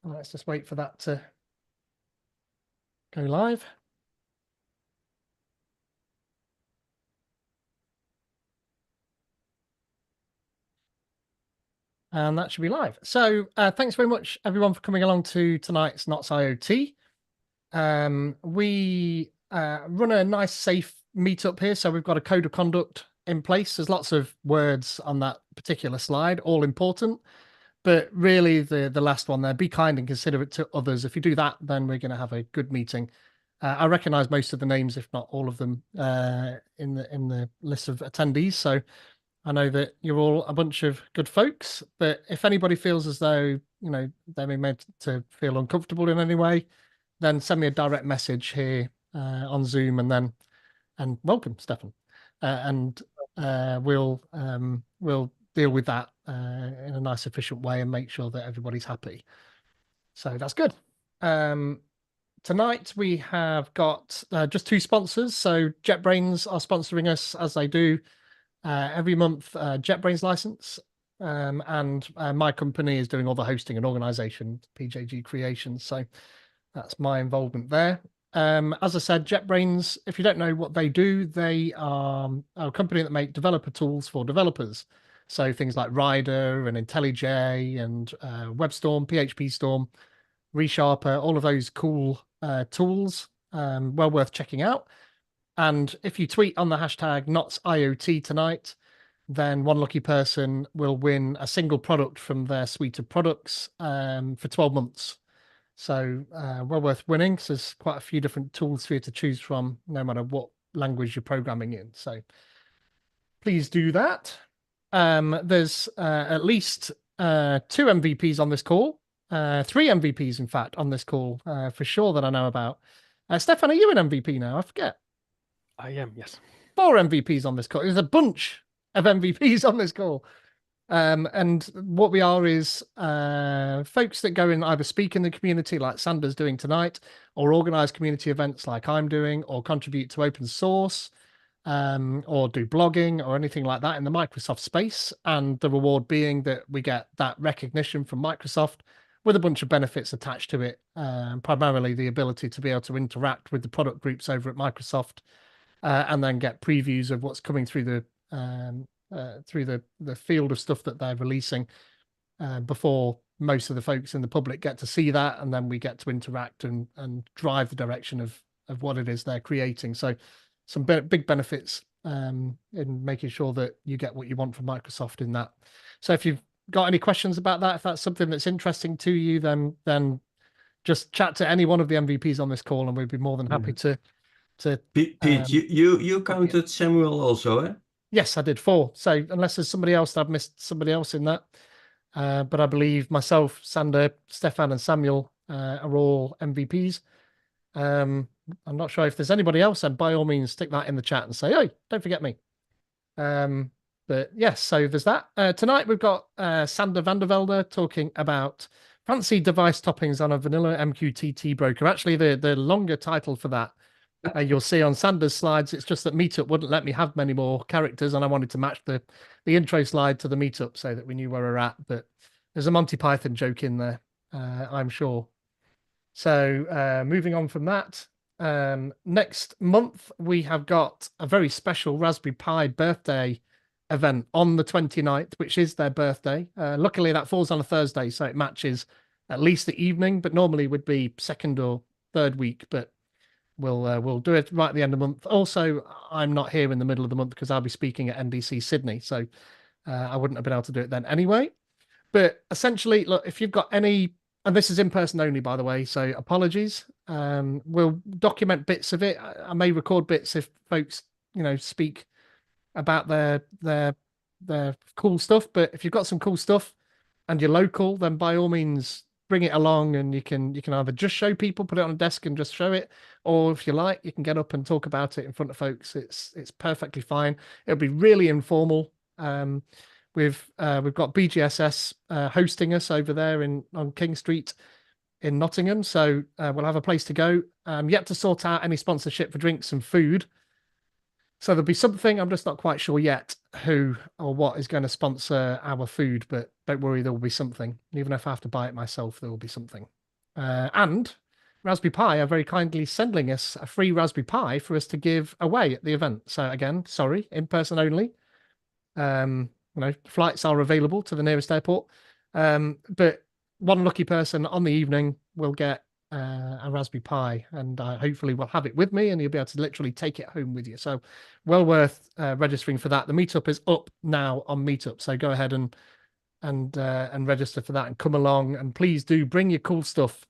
Let's just wait for that to go live. And that should be live. So thanks very much, everyone, for coming along to tonight's Knots IoT. We run a nice, safe meetup here. So we've got a code of conduct in place. There's lots of words on that particular slide, all important. But really, the last one there, be kind and considerate to others. If you do that, then we're going to have a good meeting. I recognize most of the names, if not all of them, in the list of attendees. So I know that you're all a bunch of good folks, but if anybody feels as though, they're being made to feel uncomfortable in any way, then send me a direct message here on Zoom and welcome, Stefan. We'll deal with that in a nice, efficient way and make sure that everybody's happy. So that's good. Tonight we have got just two sponsors. So JetBrains are sponsoring us as they do every month, JetBrains license, and my company is doing all the hosting and organization, PJG Creations. So that's my involvement there. As I said, JetBrains, if you don't know what they do, they are a company that make developer tools for developers. So things like Rider and IntelliJ and WebStorm, PHP Storm, ReSharper, all of those cool tools, well worth checking out. And if you tweet on the hashtag NotsIoT tonight, then one lucky person will win a single product from their suite of products for 12 months. So well worth winning. So there's quite a few different tools for you to choose from, no matter what language you're programming in. So please do that. There's at least 2 MVPs on this call, 3 MVPs, in fact, on this call for sure that I know about. Stefan, are you an MVP now? I forget. I am, yes. 4 MVPs on this call. There's a bunch of MVPs on this call. And what we are is folks that go and either speak in the community like Sander's doing tonight, or organize community events like I'm doing, or contribute to open source, or do blogging or anything like that in the Microsoft space. And the reward being that we get that recognition from Microsoft with a bunch of benefits attached to it, primarily the ability to be able to interact with the product groups over at Microsoft, and then get previews of what's coming through the field of stuff that they're releasing before most of the folks in the public get to see that, and then we get to interact and drive the direction of what it is they're creating. So some big benefits in making sure that you get what you want from Microsoft in that. So if you've got any questions about that, if that's something that's interesting to you, then just chat to any one of the MVPs on this call, and we'd be more than happy to. Pete, you counted Samuel also, eh? Yes, I did 4. So unless there's somebody else, I've missed somebody else in that. But I believe myself, Sander, Stefan, and Samuel are all MVPs. I'm not sure if there's anybody else, and by all means, stick that in the chat and say, "Hey, don't forget me." But yes, so there's that. Tonight we've got Sander van der Velde talking about fancy device toppings on a vanilla MQTT broker. Actually, the longer title for that you'll see on Sander's slides. It's just that Meetup wouldn't let me have many more characters, and I wanted to match the intro slide to the Meetup so that we knew where we're at. But there's a Monty Python joke in there, I'm sure. So moving on from that, next month we have got a very special Raspberry Pi birthday event on the 29th, which is their birthday. Luckily, that falls on a Thursday, so it matches at least the evening, but normally would be second or third week. But we'll do it right at the end of the month. Also, I'm not here in the middle of the month because I'll be speaking at NDC Sydney, so I wouldn't have been able to do it then anyway. But essentially, look, if you've got any, and this is in person only, by the way, so apologies. We'll document bits of it. I may record bits if folks, speak about their cool stuff. But if you've got some cool stuff and you're local, then by all means bring it along, and you can either just show people, put it on a desk and just show it, or if you like, you can get up and talk about it in front of folks. It's perfectly fine. It'll be really informal. We've got BGSS hosting us over there on King Street in Nottingham, so we'll have a place to go. Yet to sort out any sponsorship for drinks and food. So there'll be something, I'm just not quite sure yet who or what is going to sponsor our food, but don't worry, there will be something. Even if I have to buy it myself, there will be something. And Raspberry Pi are very kindly sending us a free Raspberry Pi for us to give away at the event. So again, sorry, in person only. Flights are available to the nearest airport. But one lucky person on the evening will get a Raspberry Pi, and hopefully will have it with me, and you'll be able to literally take it home with you. So well worth registering for that. The meetup is up now on Meetup, so go ahead and register for that and come along. And please do bring your cool stuff,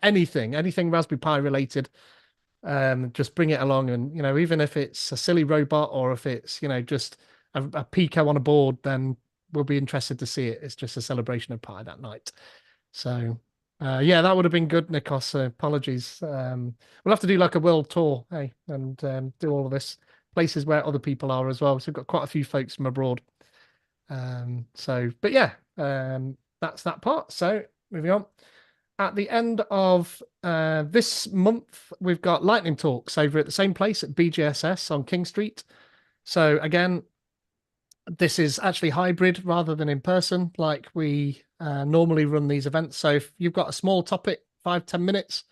anything Raspberry Pi related. Just bring it along, and even if it's a silly robot or if it's just a Pico on a board, then we'll be interested to see it. It's just a celebration of Pi that night. So yeah, that would have been good, Nikos. Apologies. We'll have to do like a world tour, hey, and do all of this places where other people are as well. So we've got quite a few folks from abroad. But yeah, that's that part. So moving on. At the end of this month, we've got lightning talks over at the same place at BGSS on King Street. So again, this is actually hybrid rather than in person, like we normally run these events. So if you've got a small topic, 5-10 minutes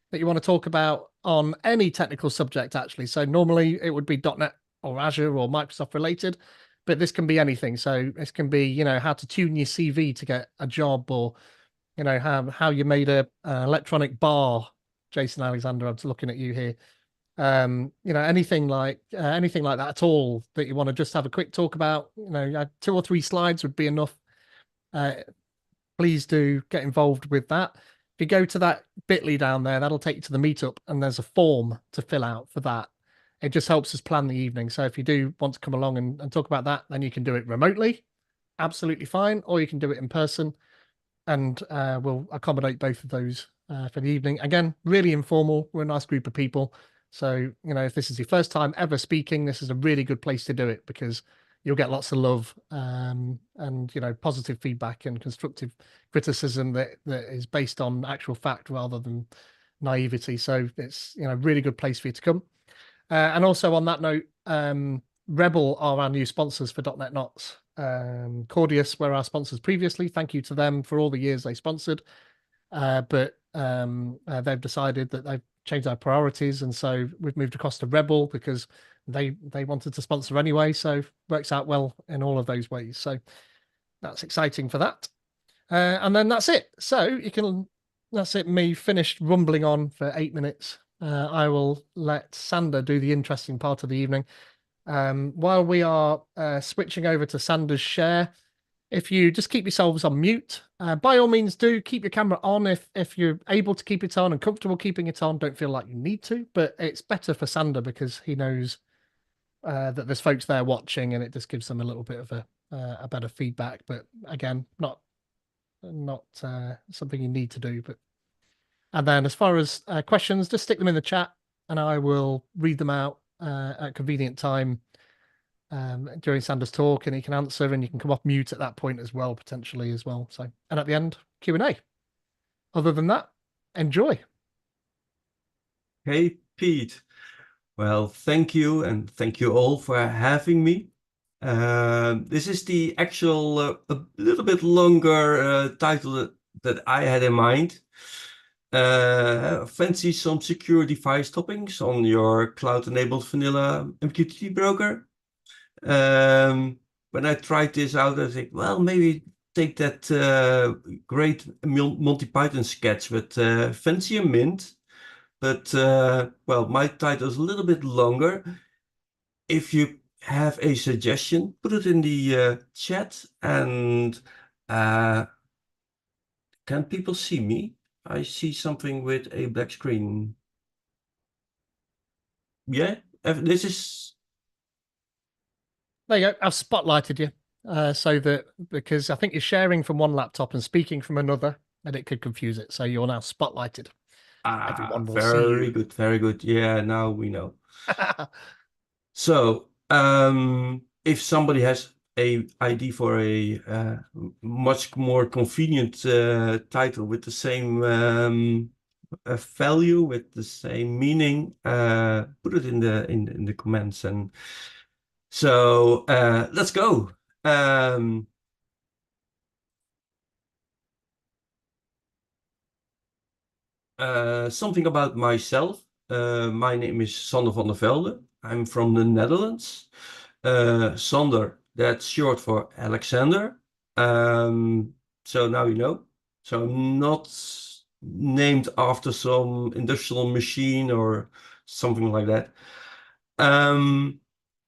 that you want to talk about on any technical subject, actually. So normally it would be .NET or Azure or Microsoft related, but this can be anything. So this can be, how to tune your CV to get a job, or how you made a electronic bar. Jason Alexander, I'm looking at you here. Anything like that at all that you want to just have a quick talk about. 2 or 3 slides would be enough. Please do get involved with that. If you go to that bit.ly down there, that'll take you to the meetup, and there's a form to fill out for that. It just helps us plan the evening. So if you do want to come along and talk about that, then you can do it remotely, absolutely fine, or you can do it in person, and we'll accommodate both of those for the evening. Again, really informal. We're a nice group of people. So, if this is your first time ever speaking, this is a really good place to do it, because you'll get lots of love and, positive feedback and constructive criticism that is based on actual fact rather than naivety. So it's, a really good place for you to come. And also on that note, Rebel are our new sponsors for .NET Knots. Cordius were our sponsors previously. Thank you to them for all the years they sponsored. But they've decided that they've changed our priorities, and so we've moved across to Rebel because they wanted to sponsor anyway. So works out well in all of those ways. So that's exciting for that. And then that's it. So that's it. Me finished rumbling on for 8 minutes. I will let Sander do the interesting part of the evening. While we are switching over to Sander's share, if you just keep yourselves on mute, by all means do keep your camera on if you're able to keep it on and comfortable keeping it on. Don't feel like you need to, but it's better for Sander because he knows that there's folks there watching, and it just gives them a little bit of a better feedback. But again, not something you need to do. And then as far as questions, just stick them in the chat, and I will read them out at a convenient time during Sander's talk, and he can answer, and you can come off mute at that point as well, potentially as well. So, and at the end, Q&A. Other than that, enjoy. Hey, Pete. Well, thank you, and thank you all for having me. This is the actual a little bit longer title that I had in mind. Fancy some secure device toppings on your cloud-enabled vanilla MQTT broker. When I tried this out, I think, well, maybe take that great Monty Python sketch with Fancy and Mint. But, well, my title is a little bit longer. If you have a suggestion, put it in the chat. And can people see me? I see something with a black screen. Yeah, this is... There you go. I've spotlighted you so that, because I think you're sharing from one laptop and speaking from another, and it could confuse it. So you're now spotlighted. Everyone will see you. Very good, very good. Yeah, now we know. So, if somebody has a ID for a much more convenient title with the same value with the same meaning, put it in the comments. And so let's go. Something about myself. My name is Sander van der Velde. I'm from the Netherlands. Sander, that's short for Alexander. So now you know. So I'm not named after some industrial machine or something like that. I'm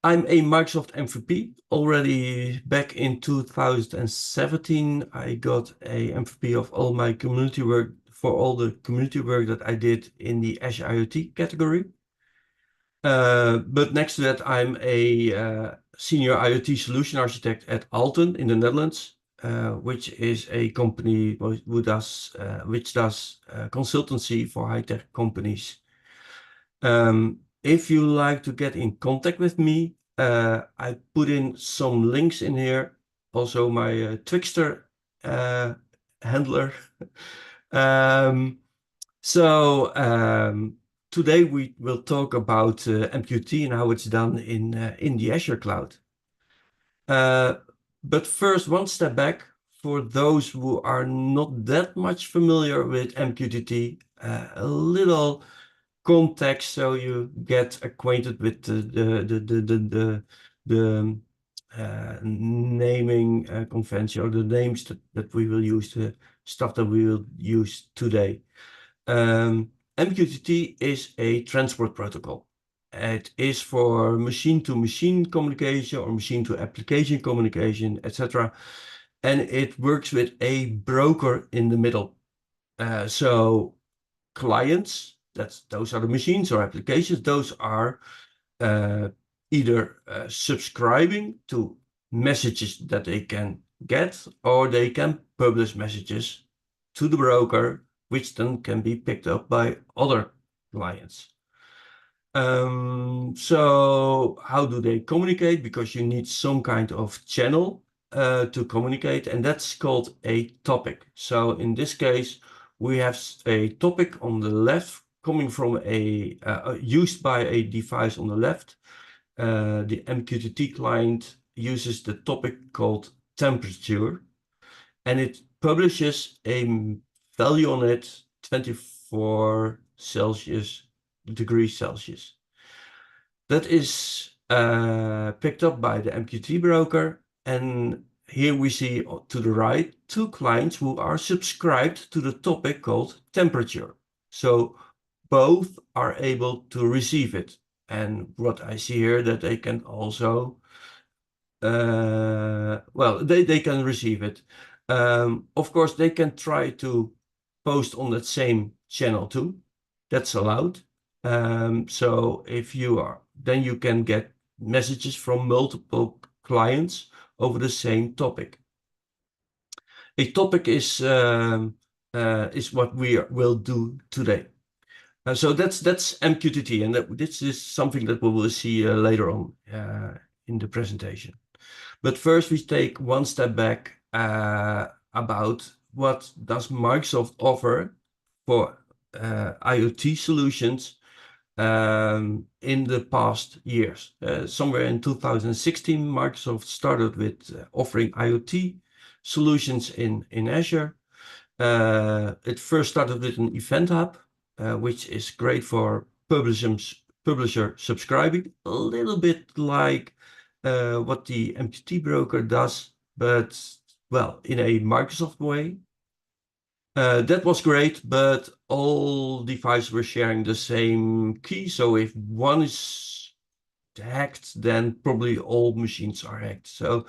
a Microsoft MVP. Already back in 2017, I got a MVP of all my community work for all the community work that I did in the Azure IoT category. But next to that, I'm a senior IoT solution architect at Alten in the Netherlands, which is a company which does consultancy for high-tech companies. If you like to get in contact with me, I put in some links in here. Also my Twixter handler. Today we will talk about MQTT and how it's done in the Azure cloud. But first, one step back for those who are not that much familiar with MQTT, a little context so you get acquainted with the naming convention or the names that we will use, the stuff that we will use today. MQTT is a transport protocol. It is for machine-to-machine communication or machine-to-application communication, etc. And it works with a broker in the middle. So clients, those are the machines or applications, those are either subscribing to messages that they can get, or they can publish messages to the broker, which then can be picked up by other clients. So how do they communicate? Because you need some kind of channel to communicate, and that's called a topic. So in this case, we have a topic on the left coming from used by a device on the left. The MQTT client uses the topic called temperature, and it publishes a value on it 24 degrees Celsius. That is picked up by the MQTT broker, and here we see to the right two clients who are subscribed to the topic called temperature. So both are able to receive it. And what I see here that they can also, they can receive it. Of course, they can try to post on that same channel too. That's allowed. So if you are, then you can get messages from multiple clients over the same topic. A topic is what we will do today. So that's MQTT, and this is something that we will see later on in the presentation. But first, we take one step back about what does Microsoft offer for IoT solutions in the past years. Somewhere in 2016, Microsoft started with offering IoT solutions in Azure. It first started with an Event Hub, which is great for publisher subscribing, a little bit like what the MQTT broker does, but well, in a Microsoft way. That was great, but all devices were sharing the same key. So if one is hacked, then probably all machines are hacked. So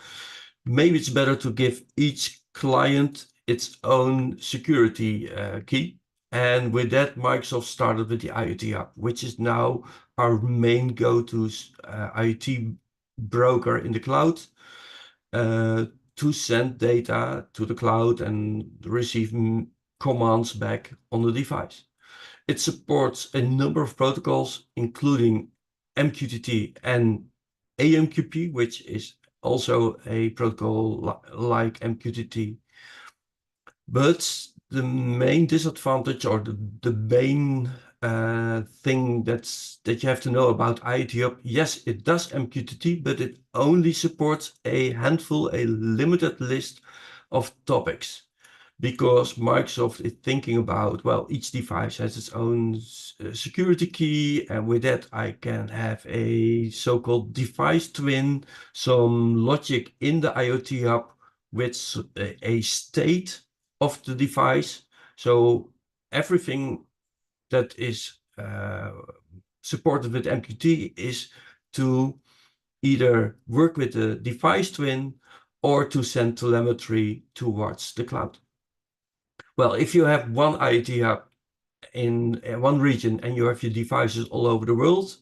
maybe it's better to give each client its own security key. And with that, Microsoft started with the IoT Hub, which is now our main go-to IoT broker in the cloud to send data to the cloud and receive commands back on the device. It supports a number of protocols, including MQTT and AMQP, which is also a protocol like MQTT. But the main disadvantage or the main thing that you have to know about IoT Hub. Yes, it does MQTT, but it only supports a handful, a limited list of topics. Because Microsoft is thinking about, well, each device has its own security key, and with that I can have a so-called device twin, some logic in the IoT Hub with a state of the device. So everything that is supported with MQTT is to either work with the device twin or to send telemetry towards the cloud. Well, if you have one IoT Hub in one region and you have your devices all over the world,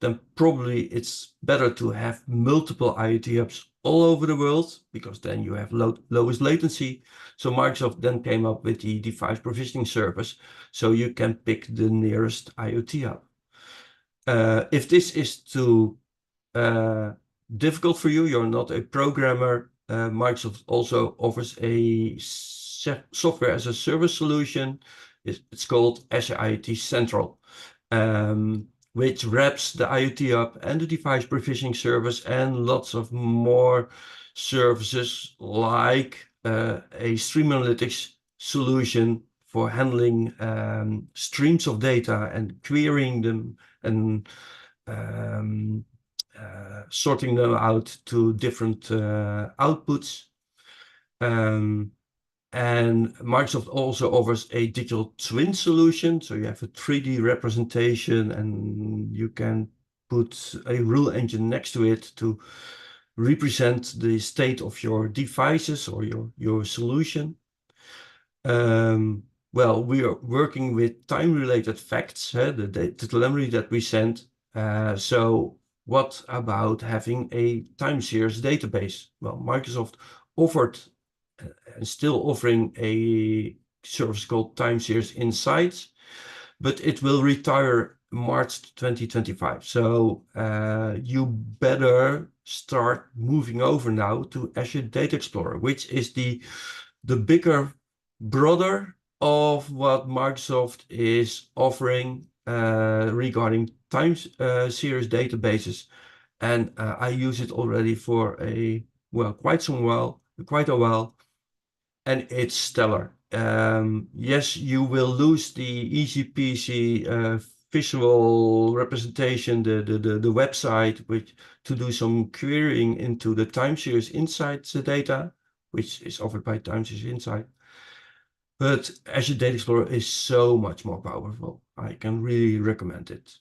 then probably it's better to have multiple IoT Hubs all over the world, because then you have lowest latency. So Microsoft then came up with the device provisioning service, so you can pick the nearest IoT Hub. If this is too difficult for you, you're not a programmer, Microsoft also offers a software as a service solution. It's called Azure IoT Central, which wraps the IoT Hub and the device provisioning service and lots of more services, like a stream analytics solution for handling streams of data and querying them and sorting them out to different outputs. And Microsoft also offers a digital twin solution. So you have a 3D representation and you can put a rule engine next to it to represent the state of your devices or your solution. Well, we are working with time-related facts, the telemetry that we send. So what about having a time series database? Well, Microsoft offered and still offering a service called Time Series Insights, but it will retire March 2025. So you better start moving over now to Azure Data Explorer, which is the bigger brother of what Microsoft is offering regarding time series databases. And I use it already for quite a while, and it's stellar. Yes, you will lose the easy peasy visual representation, the website, which to do some querying into the time series insights data, which is offered by Time Series Insight. But Azure Data Explorer is so much more powerful. I can really recommend it.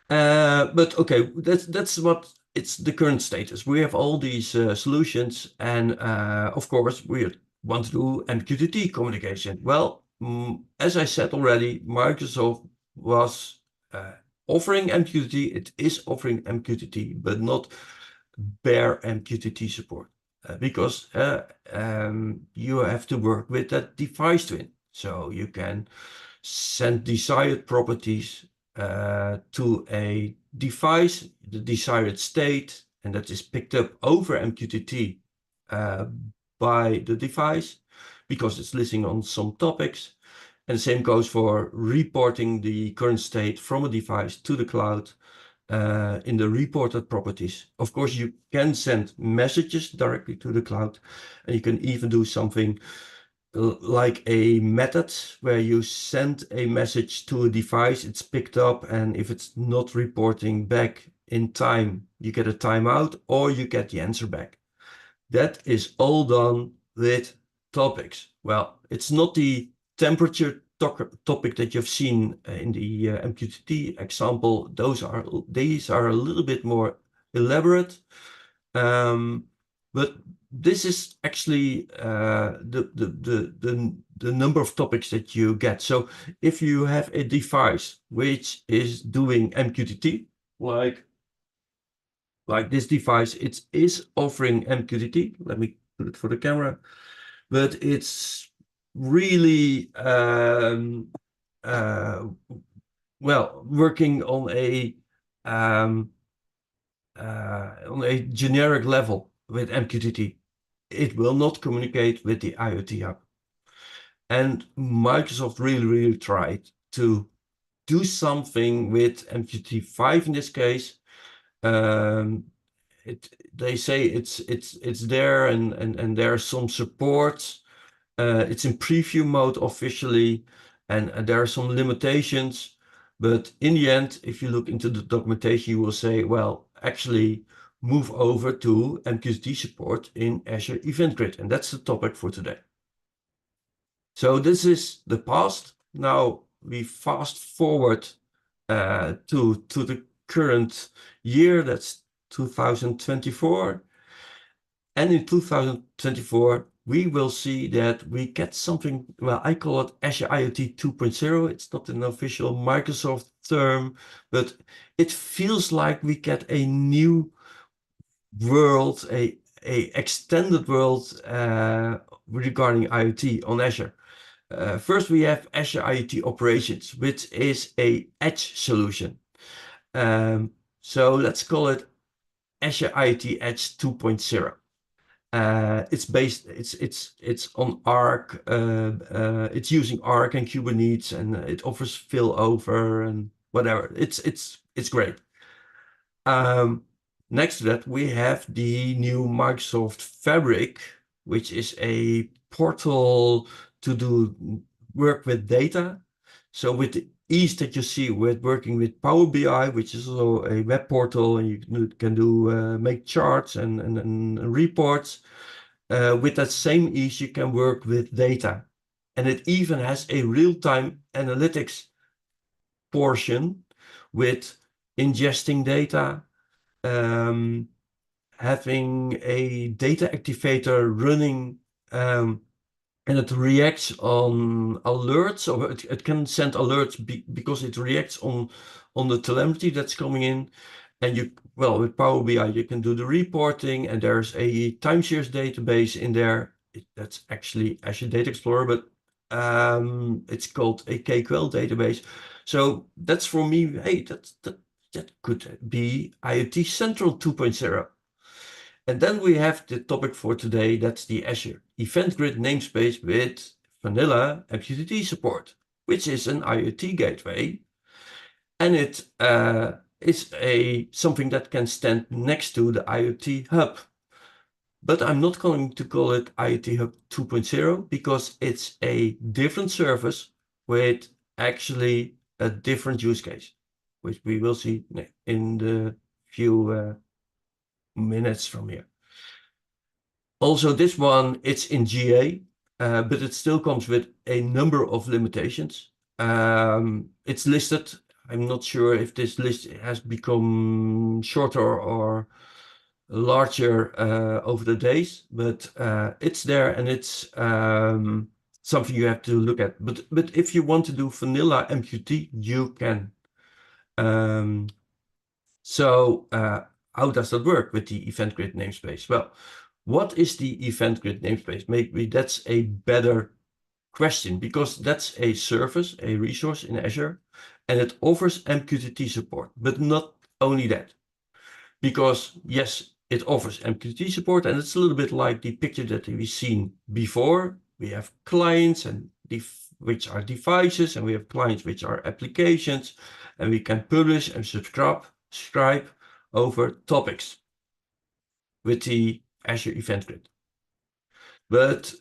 But okay, that's what it's the current status. We have all these solutions, and of course we want to do MQTT communication. Well, as I said already, Microsoft was offering MQTT. It is offering MQTT, but not bare MQTT support, because you have to work with that device twin. So you can send desired properties to a device, the desired state, and that is picked up over MQTT by the device because it's listening on some topics. And the same goes for reporting the current state from a device to the cloud in the reported properties. Of course, you can send messages directly to the cloud, and you can even do something like a method where you send a message to a device, it's picked up, and if it's not reporting back in time, you get a timeout or you get the answer back. That is all done with topics. Well, it's not the temperature topic that you've seen in the MQTT example. These are a little bit more elaborate, but this is actually the number of topics that you get. So if you have a device which is doing MQTT, like this device, it is offering MQTT. Let me put it for the camera, but it's really working on a generic level with MQTT. It will not communicate with the IoT Hub. And Microsoft really tried to do something with MQTT5 in this case. They say it's there and there's some support. It's in preview mode officially, and there are some limitations. But in the end, if you look into the documentation, you will say, well, actually move over to MQTT support in Azure Event Grid. And that's the topic for today. So this is the past. Now we fast forward to the current year, that's 2024. And in 2024, we will see that we get something, well, I call it Azure IoT 2.0. It's not an official Microsoft term, but it feels like we get a new world, a extended world regarding IoT on Azure. First, we have Azure IoT Operations, which is a edge solution. So let's call it Azure IoT Edge 2.0. It's on Arc. It's using Arc and Kubernetes, and it offers failover and whatever. It's great. Next to that, we have the new Microsoft Fabric, which is a portal to do work with data. So with the ease that you see with working with Power BI, which is also a web portal, and you can do make charts and reports. With that same ease, you can work with data. And it even has a real-time analytics portion with ingesting data, having a data activator running, and it reacts on alerts, or it can send alerts because it reacts on the telemetry that's coming in. And with Power BI, you can do the reporting, and there's a time series database in there. That's actually Azure Data Explorer, but it's called a KQL database. So that's for me, hey, that could be IoT Central 2.0. And then we have the topic for today, that's the Azure Event Grid namespace with vanilla MQTT support, which is an IoT gateway. And it is something that can stand next to the IoT Hub. But I'm not going to call it IoT Hub 2.0 because it's a different service with actually a different use case, which we will see in the few minutes from here. Also, this one, it's in GA, but it still comes with a number of limitations. It's listed. I'm not sure if this list has become shorter or larger over the days, but it's there, and it's something you have to look at. But if you want to do vanilla MQT, you can. So how does that work with the Event Grid namespace? Well, what is the Event Grid namespace? Maybe that's a better question, because that's a service, a resource in Azure, and it offers MQTT support. But not only that, because yes, it offers MQTT support, and it's a little bit like the picture that we've seen before. We have clients and which are devices, and we have clients which are applications, and we can publish and subscribe over topics with the Azure Event Grid. But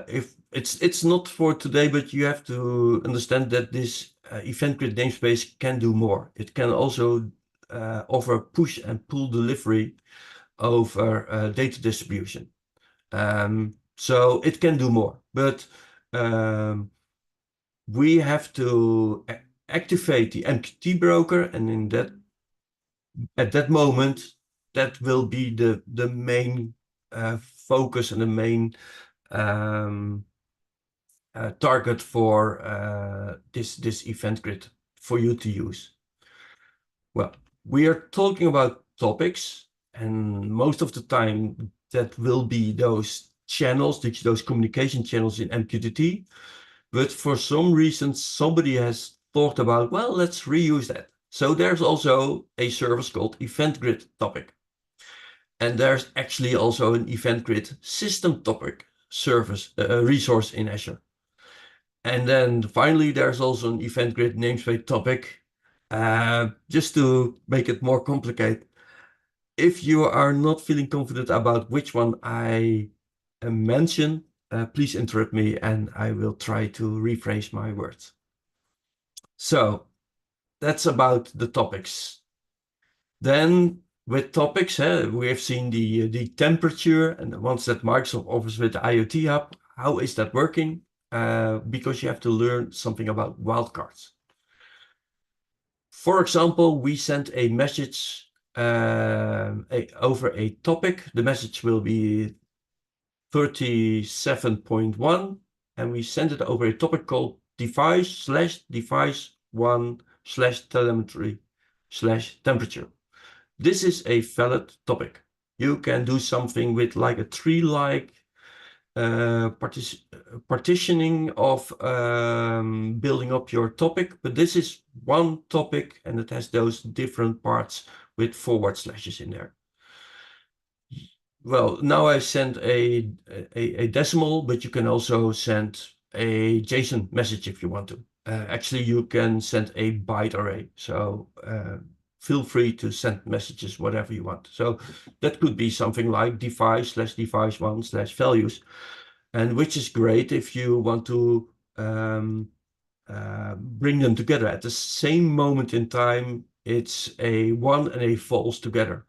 if it's not for today, but you have to understand that this Event Grid namespace can do more. It can also offer push and pull delivery over data distribution. So it can do more, but we have to activate the MQTT broker, and at that moment, that will be the main focus and the main target for this Event Grid for you to use. Well, we are talking about topics, and most of the time that will be those channels, those communication channels in MQTT. But for some reason, somebody has thought about, well, let's reuse that. So there's also a service called Event Grid topic. And there's actually also an Event Grid system topic service resource in Azure. And then finally, there's also an Event Grid namespace topic. Just to make it more complicated, if you are not feeling confident about which one I mention, please interrupt me and I will try to rephrase my words. So that's about the topics. Then with topics, we have seen the temperature and the ones that Microsoft offers with the IoT Hub. How is that working? Because you have to learn something about wildcards. For example, we sent a message over a topic. The message will be 37.1, and we sent it over a topic called device/device1/telemetry/temperature. This is a valid topic. You can do something with like a tree-like partitioning of building up your topic, but this is one topic and it has those different parts with forward slashes in there. Well, now I sent a decimal, but you can also send a JSON message if you want to. Actually, you can send a byte array. So feel free to send messages, whatever you want. So that could be something like device/device1/values, and which is great if you want to bring them together at the same moment in time. It's a 1 and a false together.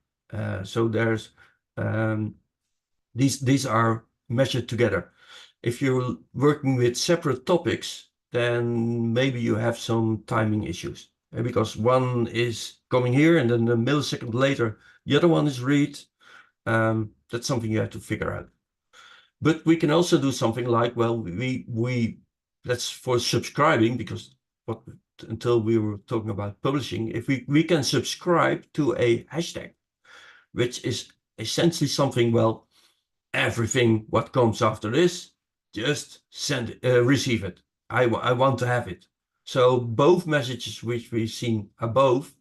So there's these are measured together. If you're working with separate topics, then maybe you have some timing issues, because one is coming here and then a millisecond later the other one is read. That's something you have to figure out. But we can also do something like, well, we that's for subscribing, because until we were talking about publishing, if we can subscribe to a hashtag, which is essentially something, well, everything what comes after this, just send it, receive it. I want to have it. So both messages which we've seen above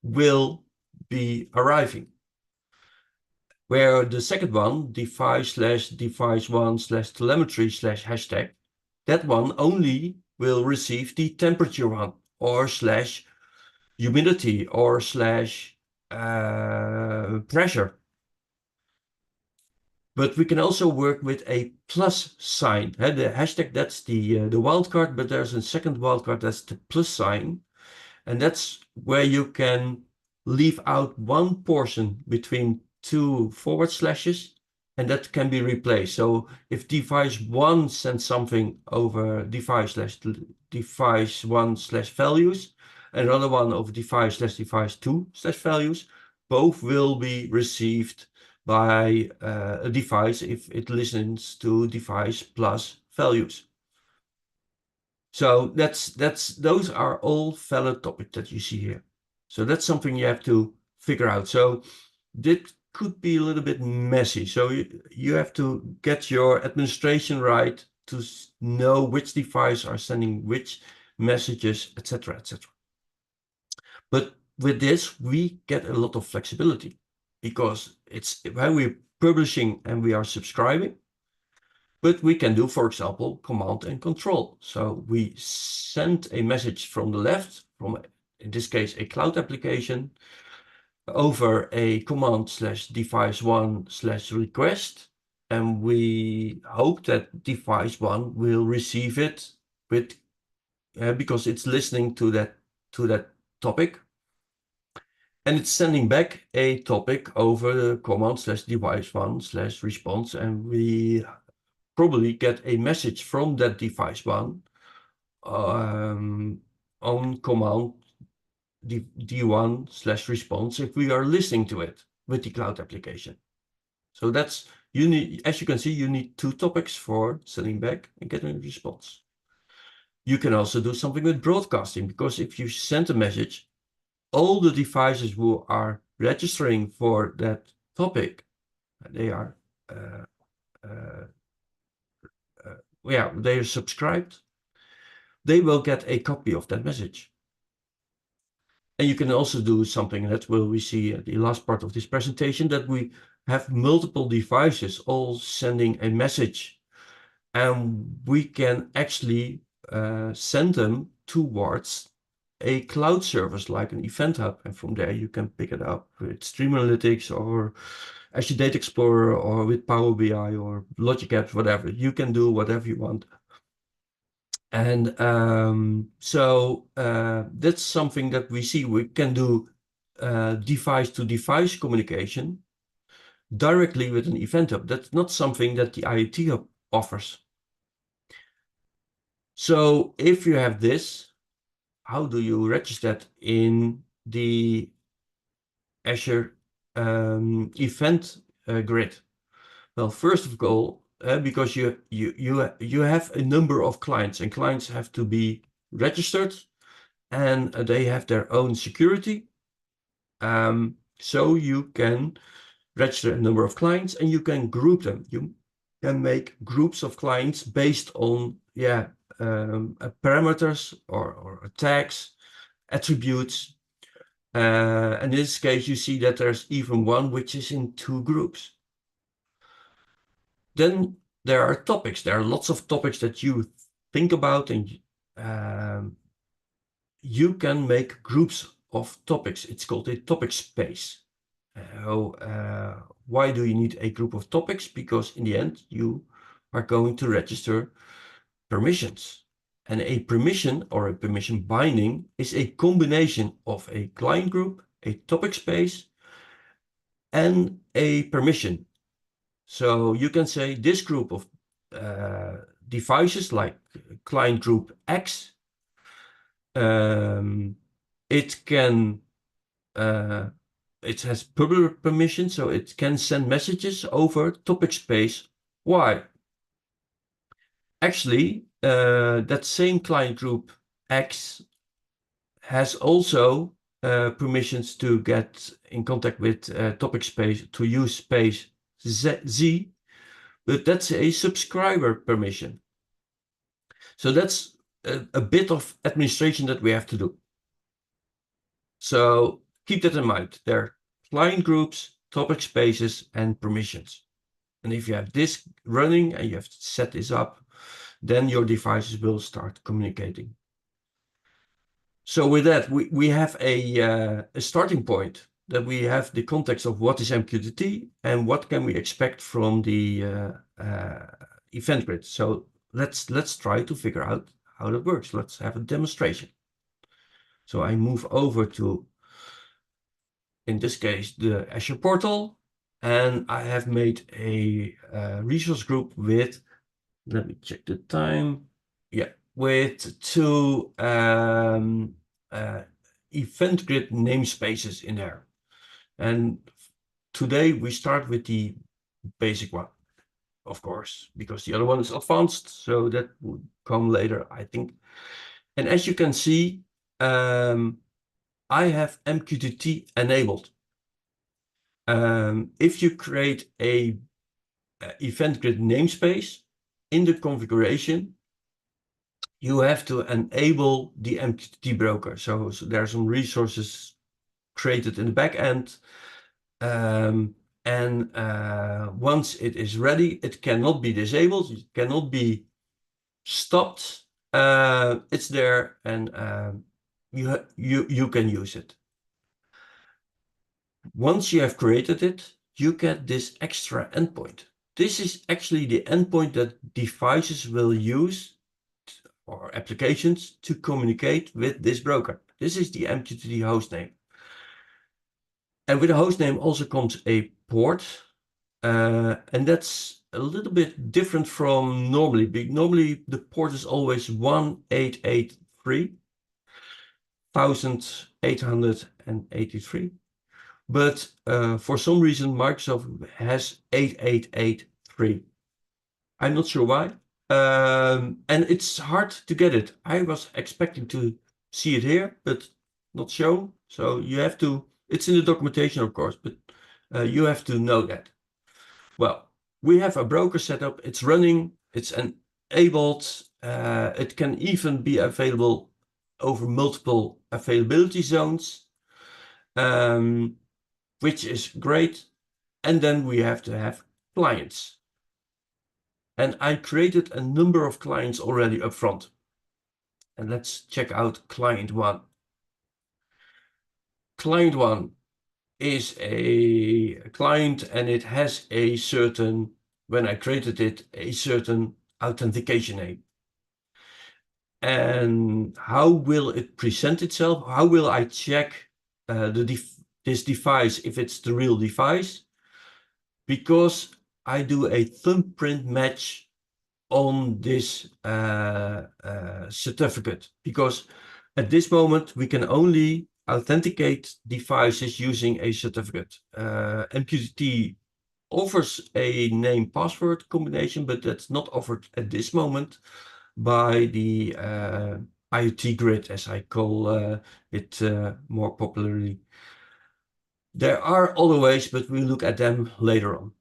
will be arriving. Where the second one, device/device1/telemetry/hashtag, that one only will receive the temperature one, or slash humidity, or slash pressure. But we can also work with a plus sign. The hashtag, that's the wildcard, but there's a second wildcard, that's the plus sign. And that's where you can leave out one portion between two forward slashes, and that can be replaced. So if device1 sends something over device/device1/values, and another one over device/device2/values, both will be received by a device if it listens to device plus values. So those are all valid topics that you see here. So that's something you have to figure out. So this could be a little bit messy. So you have to get your administration right to know which device are sending which messages, etc., etc. But with this, we get a lot of flexibility, because it's when we're publishing and we are subscribing. But we can do, for example, command and control. So we send a message from the left, from, in this case, a cloud application, over a command/device1/request. And we hope that device1 will receive it with, because it's listening to that topic. And it's sending back a topic over the command/device1/response. And we probably get a message from that device1 on command d1/response if we are listening to it with the cloud application. So that's, you need, as you can see, you need two topics for sending back and getting a response. You can also do something with broadcasting, because if you send a message, all the devices who are registering for that topic, they are they are subscribed, they will get a copy of that message. And you can also do something, and that's what we see at the last part of this presentation, that we have multiple devices all sending a message, and we can actually send them towards a cloud service like an Event Hub, and from there you can pick it up with Stream Analytics or Azure Data Explorer or with Power BI or Logic Apps, whatever. You can do whatever you want. And so that's something that we see. We can do device-to-device communication directly with an Event Hub. That's not something that the IoT Hub offers. So if you have this, how do you register that in the Azure Event Grid? Well, first of all, because you have a number of clients, and clients have to be registered, and they have their own security. So you can register a number of clients, and you can group them. You can make groups of clients based on parameters or tags, attributes. And in this case, you see that there's even one which is in 2 groups. Then there are topics. There are lots of topics that you think about, and you can make groups of topics. It's called a topic space. Why do you need a group of topics? Because in the end, you are going to register permissions. And a permission or a permission binding is a combination of a client group, a topic space, and a permission. So you can say this group of devices, like client group X, it can it has public permission, so it can send messages over topic space Y. Actually, that same client group X has also permissions to get in contact with topic space, to use space Z, but that's a subscriber permission. So that's a bit of administration that we have to do. So keep that in mind. There are client groups, topic spaces, and permissions. And if you have this running and you have set this up, then your devices will start communicating. So with that, we have a starting point, that we have the context of what is MQTT and what can we expect from the event grid. So let's try to figure out how that works. Let's have a demonstration. So I move over to, in this case, the Azure portal, and I have made a resource group with, let me check the time. Yeah, with 2 event grid namespaces in there. And today we start with the basic one, of course, because the other one is advanced, so that would come later, I think. And as you can see, I have MQTT enabled. If you create a event grid namespace in the configuration, you have to enable the MQTT broker. So there are some resources created in the back end. Once it is ready, it cannot be disabled, it cannot be stopped. It's there, and you can use it. Once you have created it, you get this extra endpoint. This is actually the endpoint that devices will use, or applications, to communicate with this broker. This is the MQTT hostname. And with the hostname also comes a port, and that's a little bit different from normally. Normally the port is always 1883, 1883. But for some reason, Microsoft has 8883. I'm not sure why. And it's hard to get it. I was expecting to see it here, but not shown. So you have to, it's in the documentation, of course, but you have to know that. Well, we have a broker set up. It's running. It's enabled. It can even be available over multiple availability zones, which is great. And then we have to have clients. And I created a number of clients already up front. And let's check out client one. Client one is a client, and it has a certain, when I created it, a certain authentication name. And how will it present itself? How will I check this device if it's the real device? Because I do a thumbprint match on this certificate, because at this moment we can only authenticate devices using a certificate. MQTT offers a name password combination, but that's not offered at this moment by the IoT Grid, as I call it more popularly. There are other ways, but we'll look at them later on.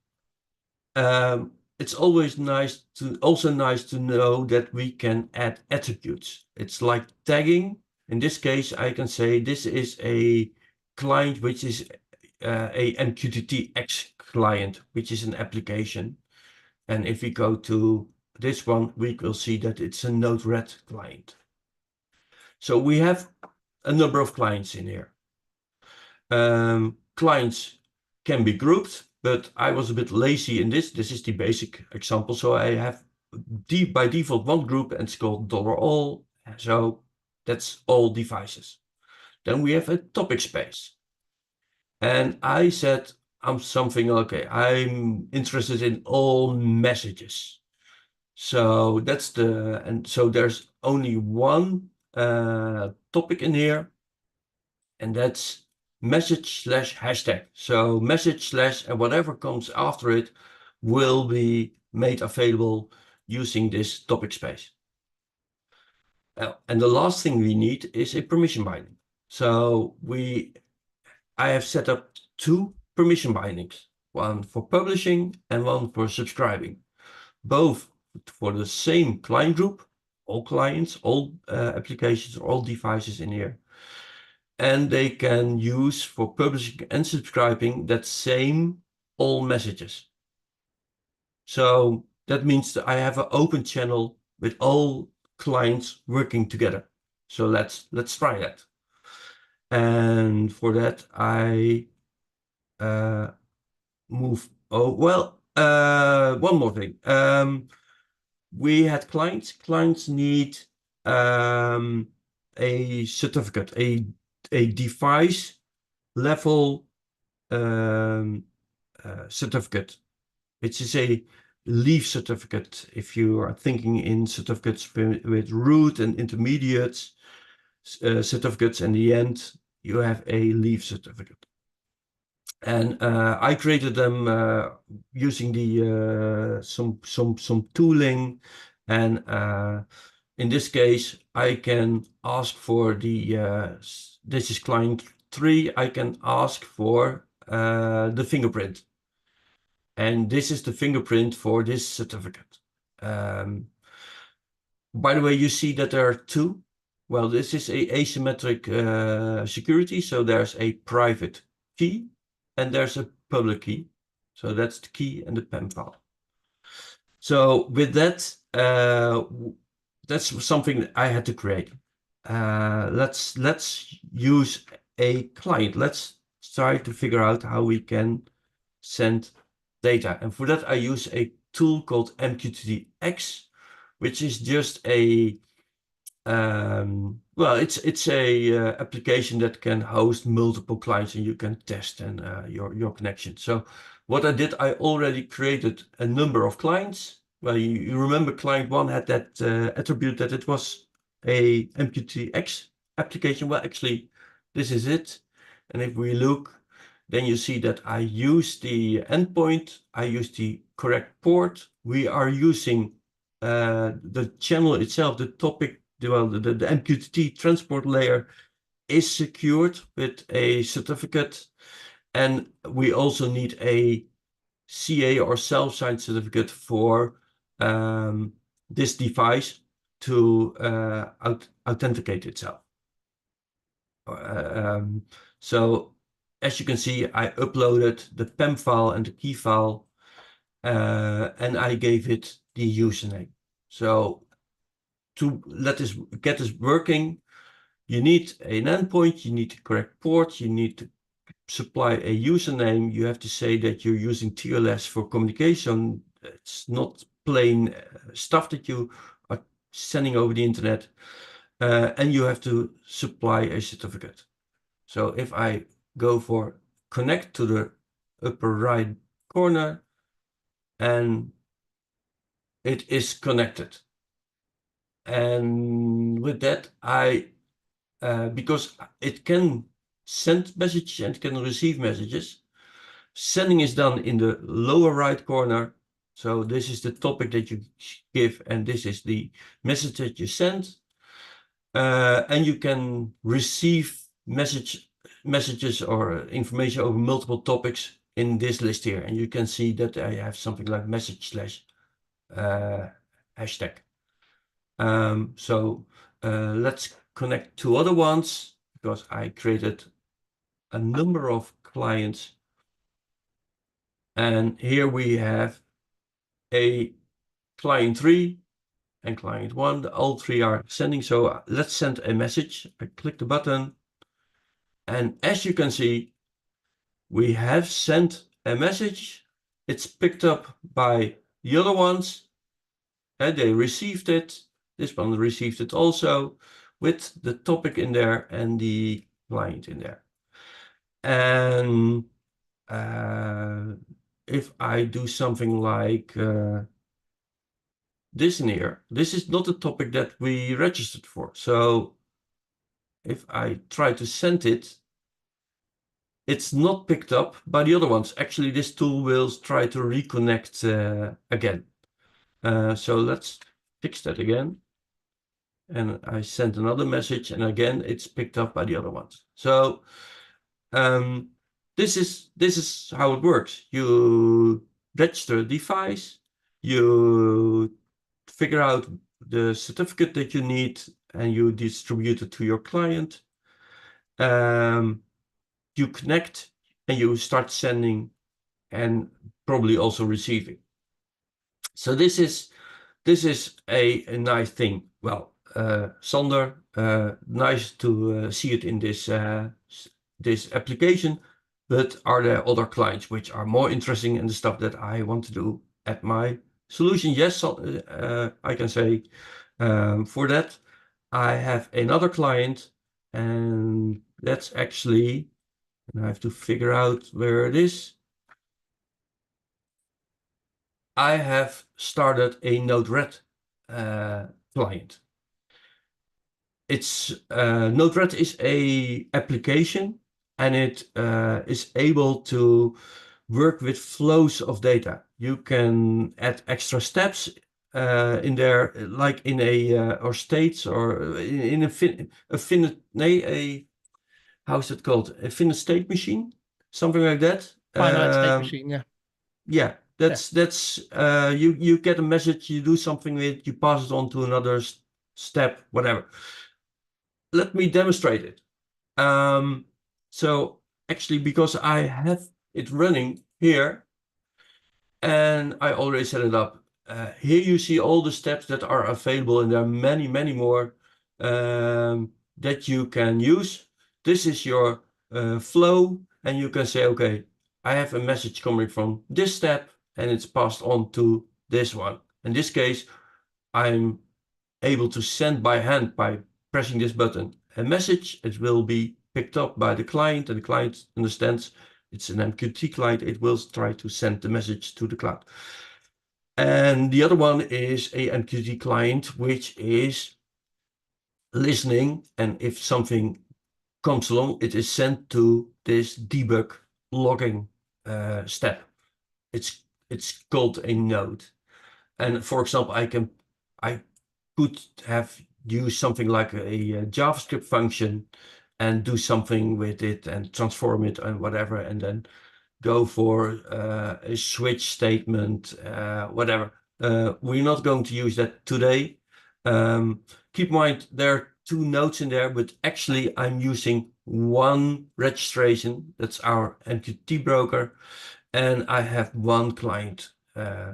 It's always nice to know that we can add attributes. It's like tagging. In this case, I can say this is a client, which is a MQTT X client, which is an application. And if we go to this one, we will see that it's a Node-RED client. So we have a number of clients in here. Clients can be grouped, but I was a bit lazy in this. This is the basic example. So I have by default one group, and it's called $all. So that's all devices. Then we have a topic space. And I said, okay, I'm interested in all messages. So so there's only one topic in here, and that's message/hashtag. So message/ and whatever comes after it will be made available using this topic space. And the last thing we need is a permission binding. So I have set up two permission bindings, one for publishing and one for subscribing, both for the same client group, all clients, all applications, all devices in here. And they can use for publishing and subscribing that same all messages. So that means that I have an open channel with all clients working together. So let's try that. And for that, I move. One more thing. We had clients. Clients need a certificate, a device level certificate, which is a leaf certificate. If you are thinking in certificates with root and intermediate certificates, in the end, you have a leaf certificate. And I created them using the some tooling, and in this case, I can ask for the this is client 3. I can ask for the fingerprint, and this is the fingerprint for this certificate. By the way, you see that there are two. Well, this is a asymmetric security, so there's a private key and there's a public key. So that's the key and the PEM file. So with that, that's something that I had to create. Let's use a client. Let's try to figure out how we can send data. And for that, I use a tool called MQTT X, which is just a it's a application that can host multiple clients, and you can test and your connection. So what I did, I already created a number of clients. Well, you remember client 1 had that attribute that it was a MQTX application. Well, actually, this is it. And if we look, then you see that I use the endpoint, I use the correct port. We are using the channel itself, the topic, the MQTT transport layer is secured with a certificate, and we also need a CA or self-signed certificate for this device to authenticate itself. So as you can see, I uploaded the PEM file and the key file, and I gave it the username. So to get this working, you need an endpoint, you need the correct port, you need to supply a username, you have to say that you're using TLS for communication. It's not plain stuff that you are sending over the internet. And you have to supply a certificate. So if I go for connect to the upper right corner, and it is connected. And with that, because it can send messages and can receive messages, sending is done in the lower right corner. So this is the topic that you give, and this is the message that you send. And you can receive messages or information over multiple topics in this list here. And you can see that I have something like message slash hashtag. So let's connect two other ones, because I created a number of clients. And here we have a client 3 and client 1. All three are sending. So let's send a message. I click the button. And as you can see, we have sent a message. It's picked up by the other ones. And they received it. This one received it also, with the topic in there and the client in there. And if I do something like this in here, this is not a topic that we registered for. So if I try to send it, it's not picked up by the other ones. Actually, this tool will try to reconnect again. So let's fix that again. And I sent another message, and again, it's picked up by the other ones. So this is how it works. You register a device, you figure out the certificate that you need, and you distribute it to your client. You connect, and you start sending and probably also receiving. So this is a nice thing. Well, Sander, nice to see it in this application, but are there other clients which are more interesting in the stuff that I want to do at my solution? Yes, I can say for that, I have another client, and that's actually, and I have to figure out where it is. I have started a Node-RED client. It's Node-RED is a application, and it is able to work with flows of data. You can add extra steps in there, like in a or states, or in a how's it called? A finite state machine, something like that. Finite state machine, yeah. Yeah, that's you get a message, you do something with it, you pass it on to another step, whatever. Let me demonstrate it. So actually, because I have it running here, and I already set it up. Here you see all the steps that are available, and there are many, many more that you can use. This is your flow, and you can say, okay, I have a message coming from this step, and it's passed on to this one. In this case, I'm able to send by hand, by pressing this button, a message. It will be picked up by the client, and the client understands it's an MQTT client. It will try to send the message to the cloud. And the other one is a MQTT client, which is listening. And if something comes along, it is sent to this debug logging step. It's called a node. And for example, I could have used something like a JavaScript function and do something with it and transform it and whatever, and then go for a switch statement, whatever. We're not going to use that today. Keep in mind, there are two nodes in there, but actually I'm using one registration. That's our MQTT broker. And I have one client.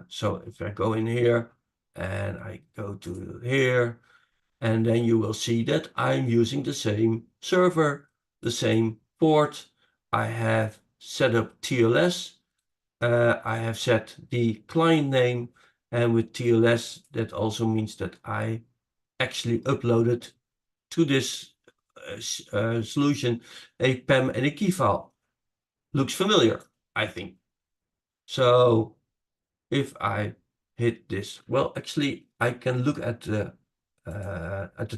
So if I go in here and I go to here, And then you will see that I'm using the same server, the same port. I have set up TLS. I have set the client name, and with TLS, that also means that I actually uploaded to this solution a PEM and a key file. Looks familiar, I think. So if I hit this, well, actually, I can look at the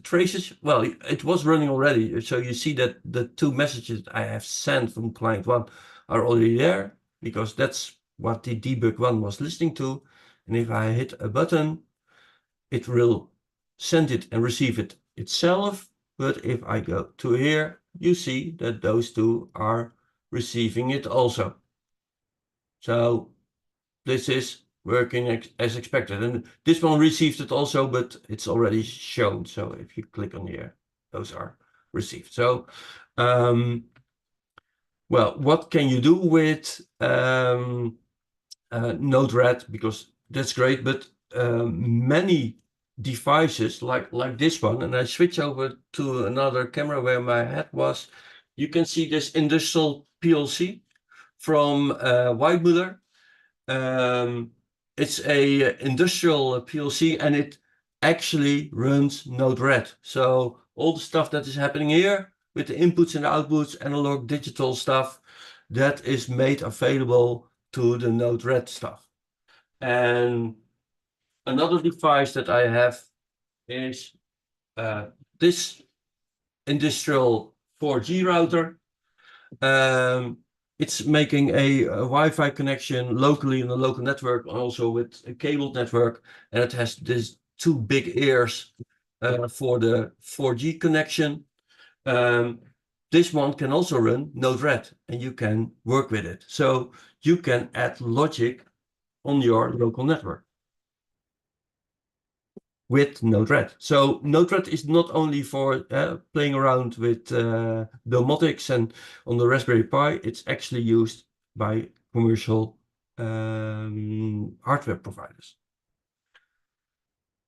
traces. Well, it was running already. So you see that the two messages I have sent from client one are already there, because that's what the debug one was listening to. And if I hit a button, it will send it and receive it itself. But if I go to here, you see that those two are receiving it also. So this is working as expected. And this one received it also, but it's already shown. So if you click on here, those are received. So, well, what can you do with Node-RED? Because that's great, but many devices like this one, and I switch over to another camera where my head was, you can see this industrial PLC from Weidmuller. It's a industrial PLC, and it actually runs Node-RED. So all the stuff that is happening here with the inputs and the outputs, analog, digital stuff, that is made available to the Node-RED stuff. And another device that I have is this industrial 4G router. It's making a Wi-Fi connection locally in the local network, also with a cabled network, and it has these two big ears for the 4G connection. This one can also run Node-RED, and you can work with it. So you can add logic on your local network with Node-RED. So Node-RED is not only for playing around with domotics and on the Raspberry Pi, it's actually used by commercial hardware providers.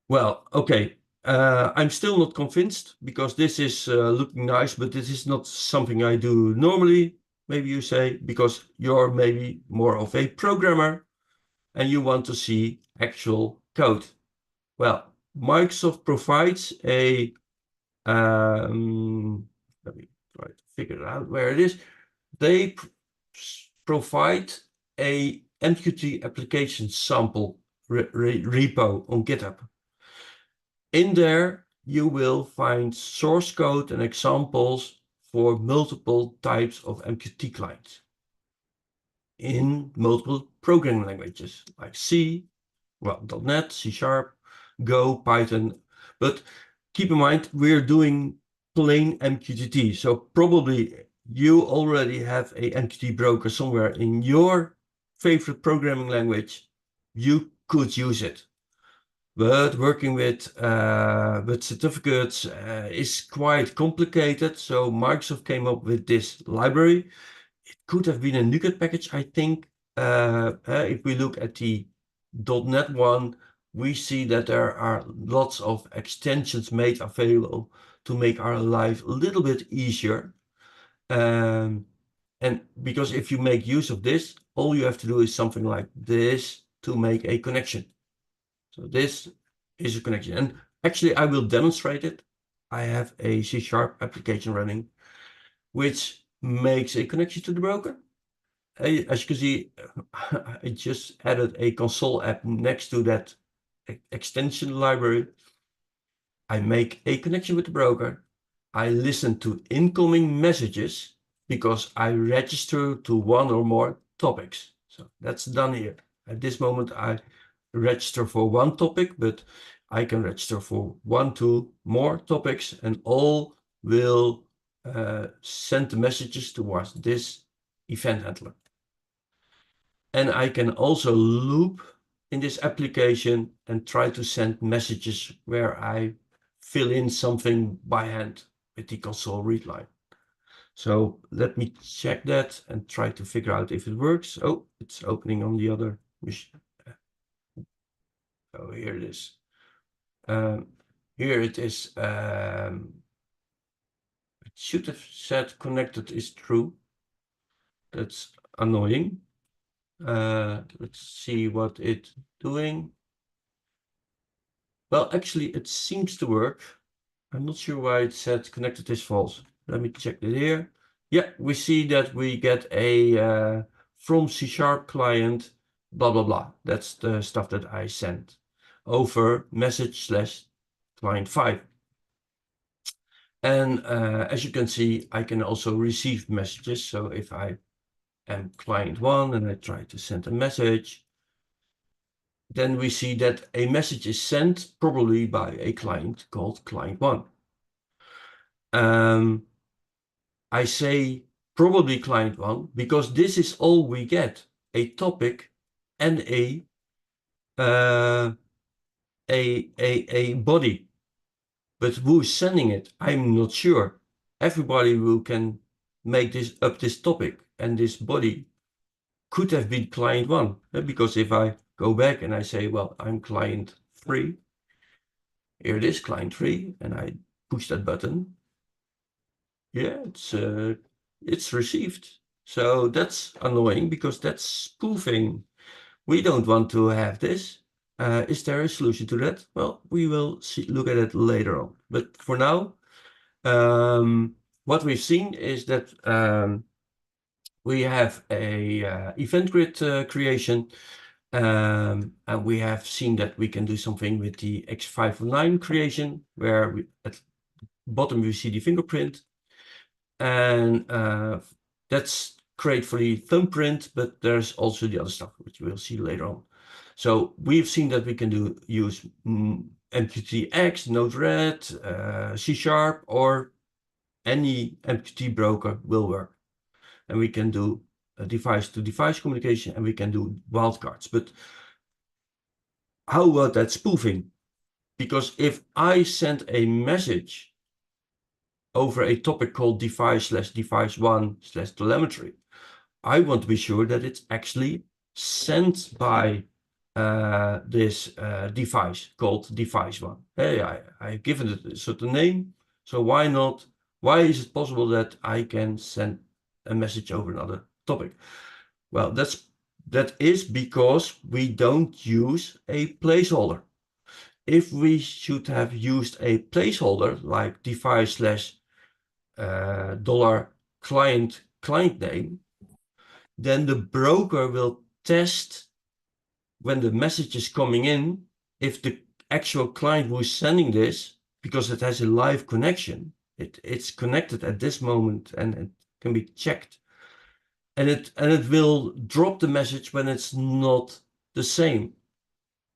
Well, okay, I'm still not convinced, because this is looking nice, but this is not something I do normally, maybe you say, because you're maybe more of a programmer and you want to see actual code. Well, Microsoft provides a, let me try to figure out where it is. They provide a MQTT application sample repo on GitHub. In there, you will find source code and examples for multiple types of MQTT clients in multiple programming languages like C, well, .NET, C#, Go, Python. But keep in mind, we're doing plain MQTT. So probably you already have a MQTT broker somewhere in your favorite programming language. You could use it. But working with certificates is quite complicated. So Microsoft came up with this library. It could have been a NuGet package, I think. If we look at the .NET one, we see that there are lots of extensions made available to make our life a little bit easier. And because if you make use of this, all you have to do is something like this to make a connection. So this is a connection. And actually, I will demonstrate it. I have a C# application running, which makes a connection to the broker. As you can see, I just added a console app next to that extension library. I make a connection with the broker. I listen to incoming messages because I register to one or more topics. So that's done here. At this moment, I register for one topic, but I can register for 1, 2 more topics, and all will send the messages towards this event handler. And I can also loop in this application and try to send messages where I fill in something by hand with the console read line. So let me check that and try to figure out if it works. Oh, it's opening on the other machine. Oh, here it is. Here here it is, it should have said connected is true. That's annoying. Let's see what it's doing. Well, actually, it seems to work. I'm not sure why it said connected is false. Let me check it here. Yeah, we see that we get a from C# client, blah, blah, blah. That's the stuff that I sent over message/client 5. And as you can see, I can also receive messages. So if I am client 1 and I try to send a message, then we see that a message is sent probably by a client called client 1. I say probably client 1 because this is all we get, a topic and a body. But who's sending it? I'm not sure. Everybody who can make this topic and this body could have been client 1. Because if I go back and I say, well, I'm client 3, here it is, client 3, and I push that button. Yeah, it's received. So that's annoying because that's spoofing. We don't want to have this. Is there a solution to that? Well, we will look at it later on. But for now, what we've seen is that we have a event grid creation, and we have seen that we can do something with the X509 creation, where at the bottom we see the fingerprint, and that's great for the thumbprint, but there's also the other stuff which we'll see later on. So we've seen that we can use MQTT, Node-RED, C# or any MQTT broker will work. And we can do device-to-device communication, and we can do wildcards. But how about that spoofing? Because if I send a message over a topic called device/device1/telemetry, I want to be sure that it's actually sent by this device called device1. Hey, I've given it a certain name, so why not? Why is it possible that I can send a message over another topic? Well, that is because we don't use a placeholder. If we should have used a placeholder like $client name, then the broker will test when the message is coming in if the actual client who is sending this, because it has a live connection, it's connected at this moment and it can be checked, and it will drop the message when it's not the same.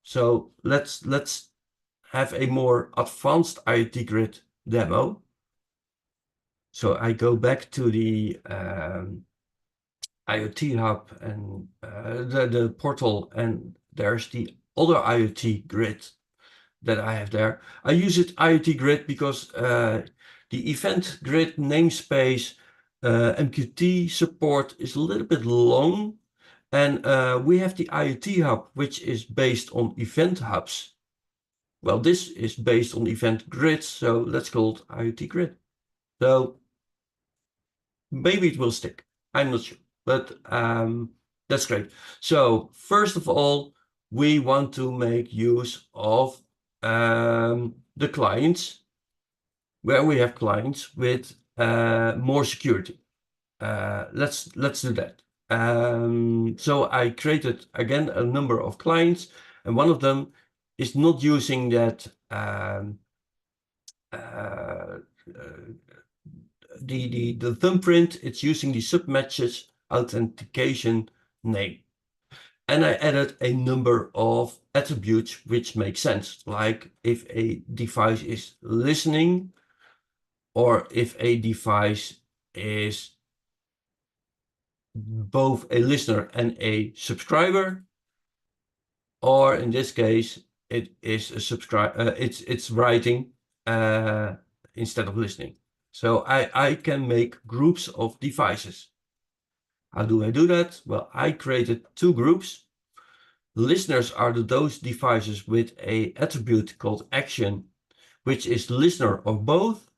So let's have a more advanced IoT Grid demo. So I go back to the IoT Hub and the portal, and there's the other IoT Grid that I have there. I use it IoT Grid because the Event Grid namespace MQTT support is a little bit long, and we have the IoT Hub, which is based on event hubs. Well, this is based on Event Grid, so let's call it IoT Grid. So maybe it will stick. I'm not sure, but that's great. So first of all, we want to make use of the clients, where we have clients with more security. Let's do that. So I created again a number of clients, and one of them is not using that the thumbprint. It's using the submessage authentication name. And I added a number of attributes which make sense, like if a device is listening, or if a device is both a listener and a subscriber, or in this case, it is a it's writing instead of listening. So I can make groups of devices. How do I do that? Well, I created 2 groups. Listeners are those devices with an attribute called action, which is listener or both,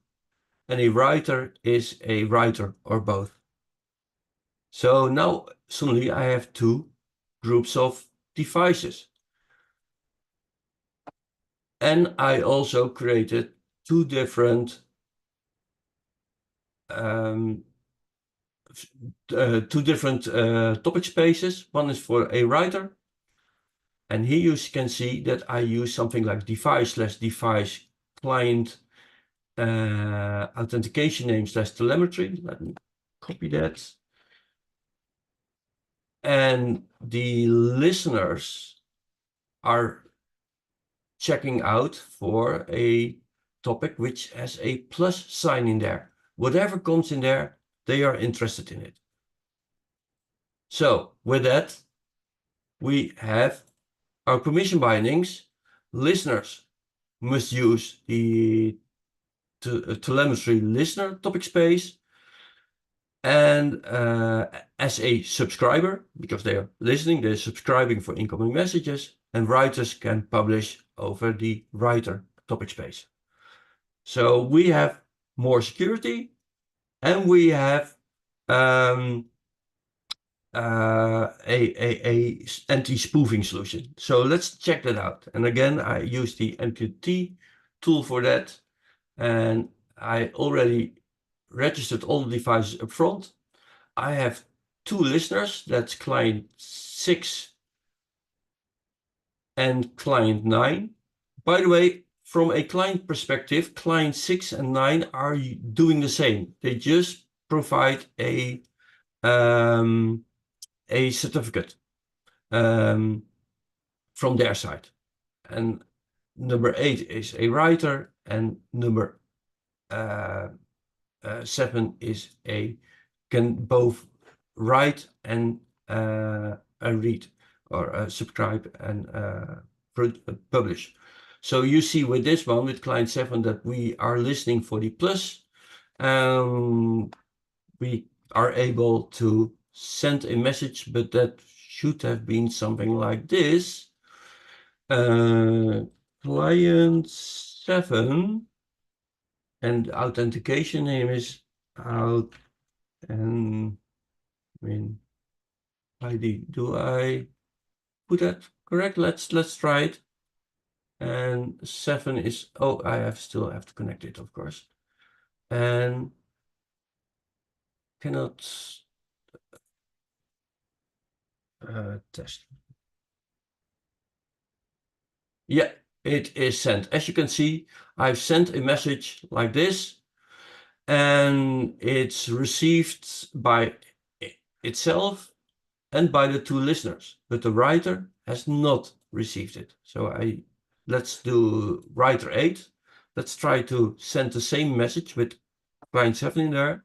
and a writer is a writer or both. So now suddenly I have two groups of devices. And I also created two different topic spaces. One is for a writer, and here you can see that I use something like device/device client authentication name/telemetry. Let me copy that. And the listeners are checking out for a topic which has a plus sign in there. Whatever comes in there, they are interested in it. So with that, we have our permission bindings. Listeners must use the telemetry listener topic space. And as a subscriber, because they are listening, they're subscribing for incoming messages, and writers can publish over the writer topic space. So we have more security, and we have a anti-spoofing solution. So let's check that out. And again, I use the MQTT tool for that, and I already registered all the devices up front. I have two listeners, that's client 6 and client 9. By the way, from a client perspective, client 6 and 9 are doing the same. They just provide a certificate from their side. And number 8 is a writer, and number 7 is can both write and read, or subscribe and publish. So you see with this one, with client 7, that we are listening for the plus. We are able to send a message, but that should have been something like this. Client 7, and the authentication name is out, and ID. Do I put that correct? Let's try it. And 7 is, oh, I still have to connect it, of course, and cannot test. Yeah, it is sent. As you can see, I've sent a message like this, and it's received by itself and by the two listeners, but the writer has not received it. So let's do writer 8. Let's try to send the same message with client 7 in there.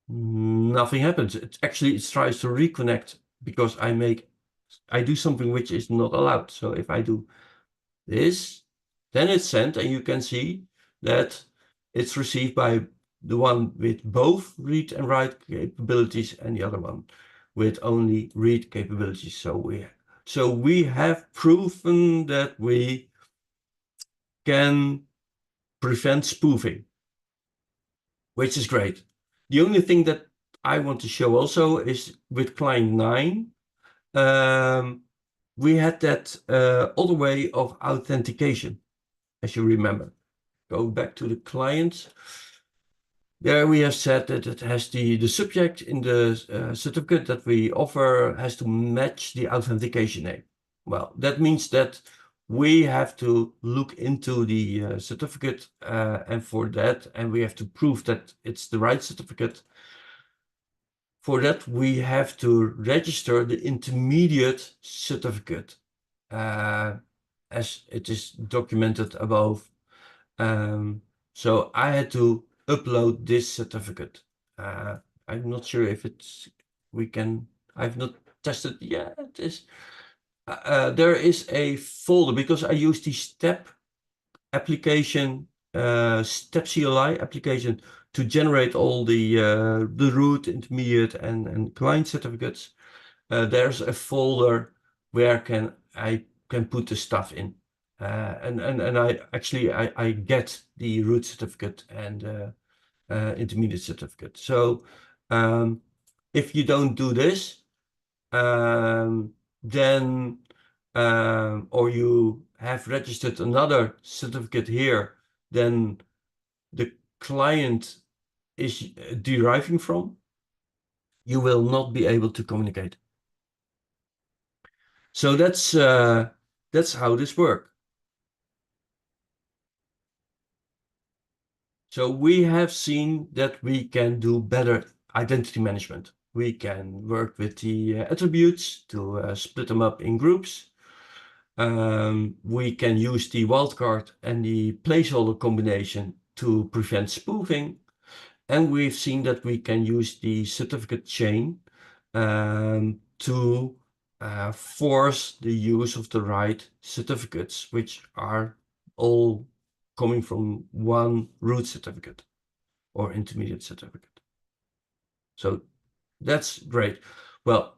Nothing happens. It tries to reconnect, because I do something which is not allowed. So if I do this, then it's sent, and you can see that it's received by the one with both read and write capabilities, and the other one with only read capabilities. So we have proven that we can prevent spoofing, which is great. The only thing that I want to show also is with client 9, we had that other way of authentication, as you remember. Go back to the client. There we have said that it has the subject in the certificate that we offer has to match the authentication name. Well, that means that we have to look into the certificate, and for that, and we have to prove that it's the right certificate. For that, we have to register the intermediate certificate, as it is documented above. So I had to upload this certificate. I'm not sure if I've not tested yet. There is a folder, because I use the step application, step CLI application, to generate all the root, intermediate, and client certificates. There's a folder where I can put the stuff in. And I get the root certificate and intermediate certificate. So if you don't do this, then or you have registered another certificate here, then the client is deriving from, you will not be able to communicate. So that's how this works. So we have seen that we can do better identity management. We can work with the attributes to split them up in groups. We can use the wildcard and the placeholder combination to prevent spoofing. And we've seen that we can use the certificate chain to force the use of the right certificates, which are all coming from one root certificate or intermediate certificate. So that's great. Well,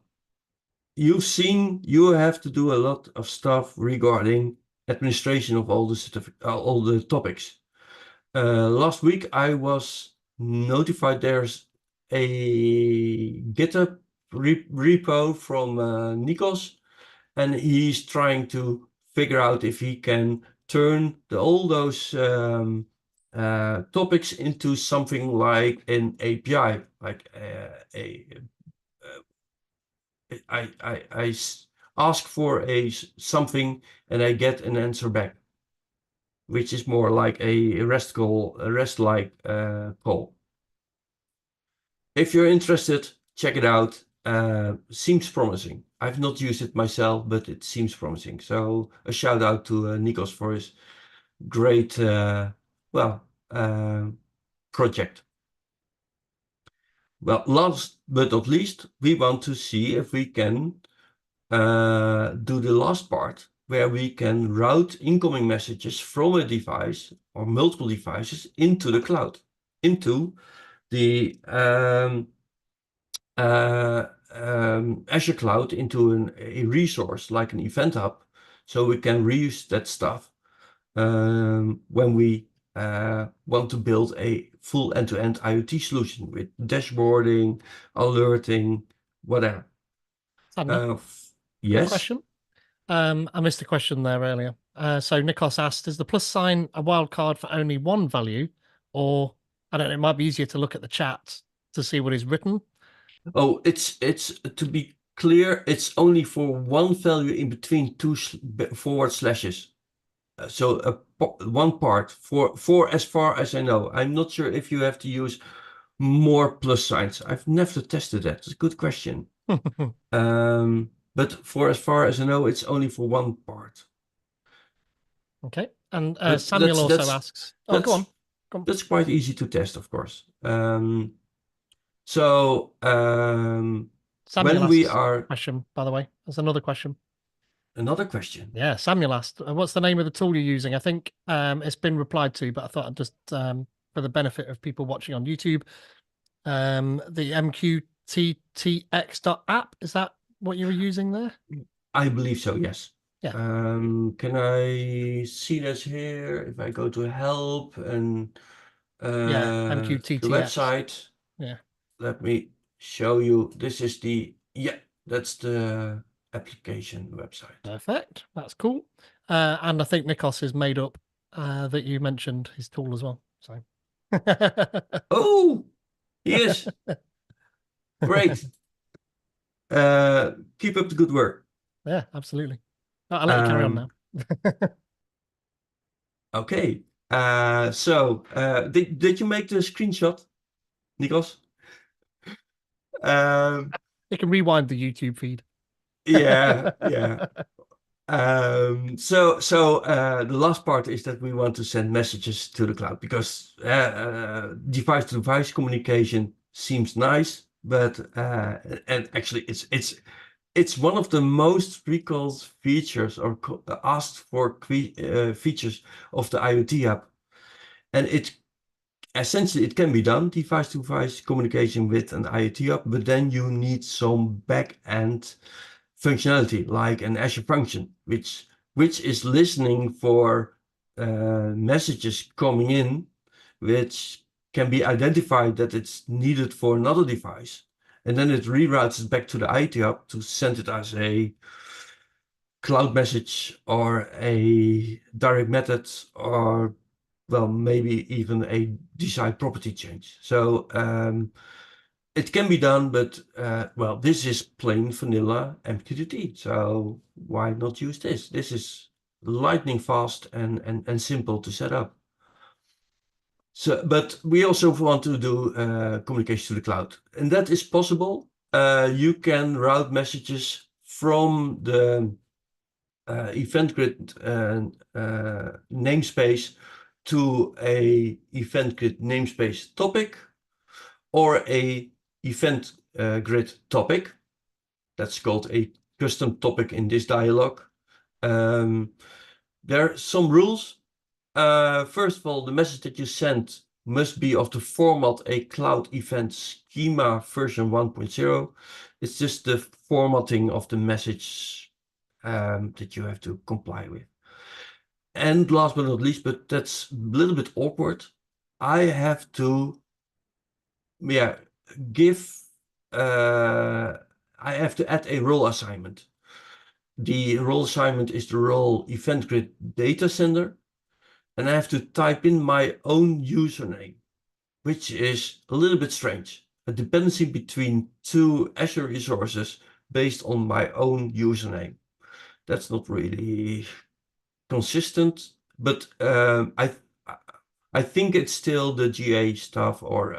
you've seen you have to do a lot of stuff regarding administration of all the topics. Last week I was notified there's a GitHub repo from Nikos, and he's trying to figure out if he can turn all those topics into something like an API, like I ask for something and I get an answer back, which is more like a REST-like call. If you're interested, check it out. Seems promising. I've not used it myself, but it seems promising. So a shout out to Nikos for his great, project. Well, last but not least, we want to see if we can do the last part, where we can route incoming messages from a device or multiple devices into the cloud, into the Azure cloud, into a resource like an Event Hub, so we can reuse that stuff when we want to build a full end-to-end IoT solution with dashboarding, alerting, whatever. Samuel, quick Yes. question. I missed a question there earlier. So Nikos asked, is the plus sign a wildcard for only one value? Or, I don't know, it might be easier to look at the chat to see what is written. Oh, it's to be clear, it's only for one value in between two forward slashes. So one part for as far as I know. I'm not sure if you have to use more plus signs. I've never tested that. It's a good question. But for as far as I know, it's only for one part. Okay. And But Samuel also asks, oh, go on. That's quite easy to test, of course. So Samuel when we asks are question, by the way, there's another question. Another question. Yeah, Samuel asked, what's the name of the tool you're using? I think it's been replied to, but I thought I'd just, for the benefit of people watching on YouTube, the MQTTX.app, is that what you were using there? I believe so, yes. Yeah. Can I see this here? If I go to help and yeah, MQTTX. the website. Yeah. Let me show you. This is that's the application website. Perfect. That's cool. And I think Nikos is made up that you mentioned his tool as well. So. Oh, yes. Great. Keep up the good work. Yeah, absolutely. I'll let you carry on now. Okay. So did you make the screenshot, Nikos? You can rewind the YouTube feed. Yeah. So the last part is that we want to send messages to the cloud, because device-to-device communication seems nice, but and actually it's one of the most recalled features or asked for features of the IoT Hub, and essentially it can be done, device-to-device communication with an IoT Hub, but then you need some back-end functionality like an Azure function, which which is listening for messages coming in, which can be identified that it's needed for another device. And then it reroutes it back to the IoT Hub to send it as a cloud message or a direct method, or well, maybe even a design property change. So it can be done, but well, this is plain vanilla MQTT. So why not use this? This is lightning fast and simple to set up. So, but we also want to do communication to the cloud, and that is possible. You can route messages from the Event Grid namespace to a Event Grid namespace topic, or a Event Grid topic. That's called a custom topic in this dialog. There are some rules. First of all, the message that you send must be of the format a cloud event schema version 1.0. It's just the formatting of the message that you have to comply with. And last but not least, but that's a little bit awkward, I have to give I have to add a role assignment. The role assignment is the role Event Grid data sender, and I have to type in my own username, which is a little bit strange. A dependency between two Azure resources based on my own username. That's not really consistent, but I think it's still the GA stuff, or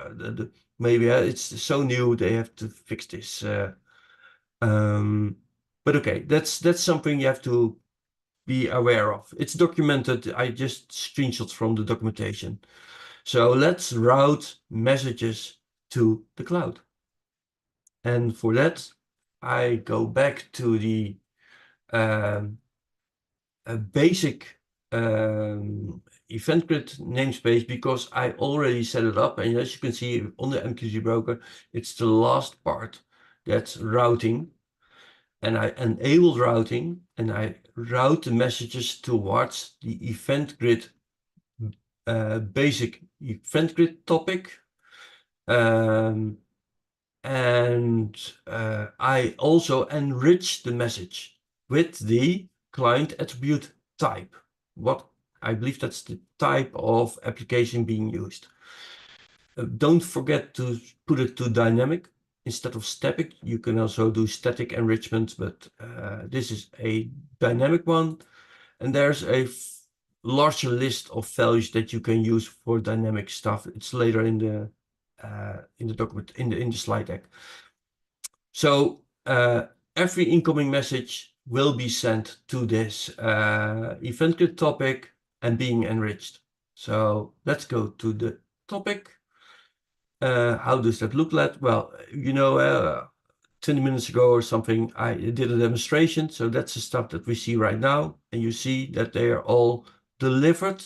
maybe it's so new they have to fix this. But okay, that's something you have to be aware of. It's documented. I just screenshots from the documentation. So let's route messages to the cloud. And for that, I go back to the basic Event Grid namespace, because I already set it up. And as you can see on the MQTT broker, it's the last part that's routing. And I enable routing, and I route the messages towards the Event Grid basic Event Grid topic. And I also enrich the message with the client attribute type. What I believe that's the type of application being used. Don't forget to put it to dynamic instead of static. You can also do static enrichment, but this is a dynamic one. And there's a larger list of values that you can use for dynamic stuff. It's later in the document, in the slide deck. So every incoming message will be sent to this Event Grid topic and being enriched. So let's go to the topic. How does that look like? Well, 20 minutes ago or something, I did a demonstration. So that's the stuff that we see right now. And you see that they are all delivered.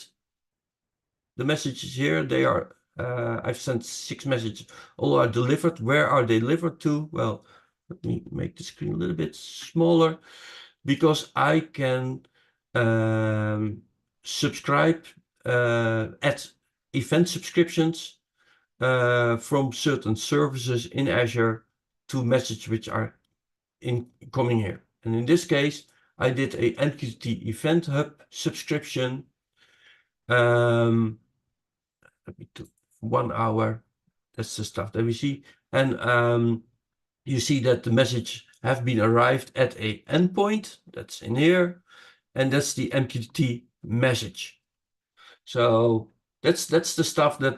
The messages here, they are, I've sent 6 messages, all are delivered. Where are they delivered to? Well, let me make the screen a little bit smaller, because I can subscribe, add event subscriptions from certain services in Azure to messages which are incoming here. And in this case, I did a MQTT Event Hub subscription. Let me do 1 hour. That's the stuff that we see. And you see that the message have been arrived at a endpoint. That's in here. And that's the MQTT message. So that's the stuff that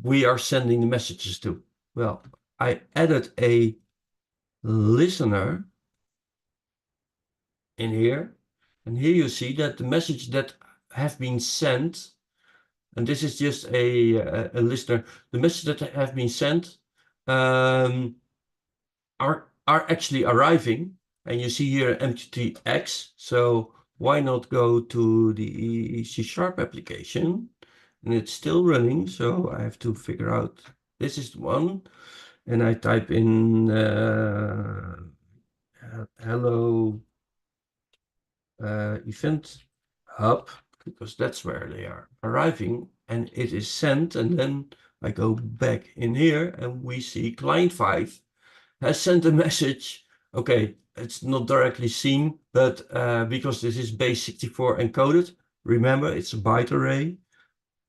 we are sending the messages to. Well, I added a listener in here. And here you see that the message that have been sent, and this is just a listener, the messages that have been sent are actually arriving. And you see here MQTX. So why not go to the C# application? And it's still running, so I have to figure out, this is the one. And I type in hello Event Hub, because that's where they are arriving, and it is sent, and then I go back in here and we see client 5 has sent a message. Okay, it's not directly seen, but because this is base 64 encoded, remember it's a byte array.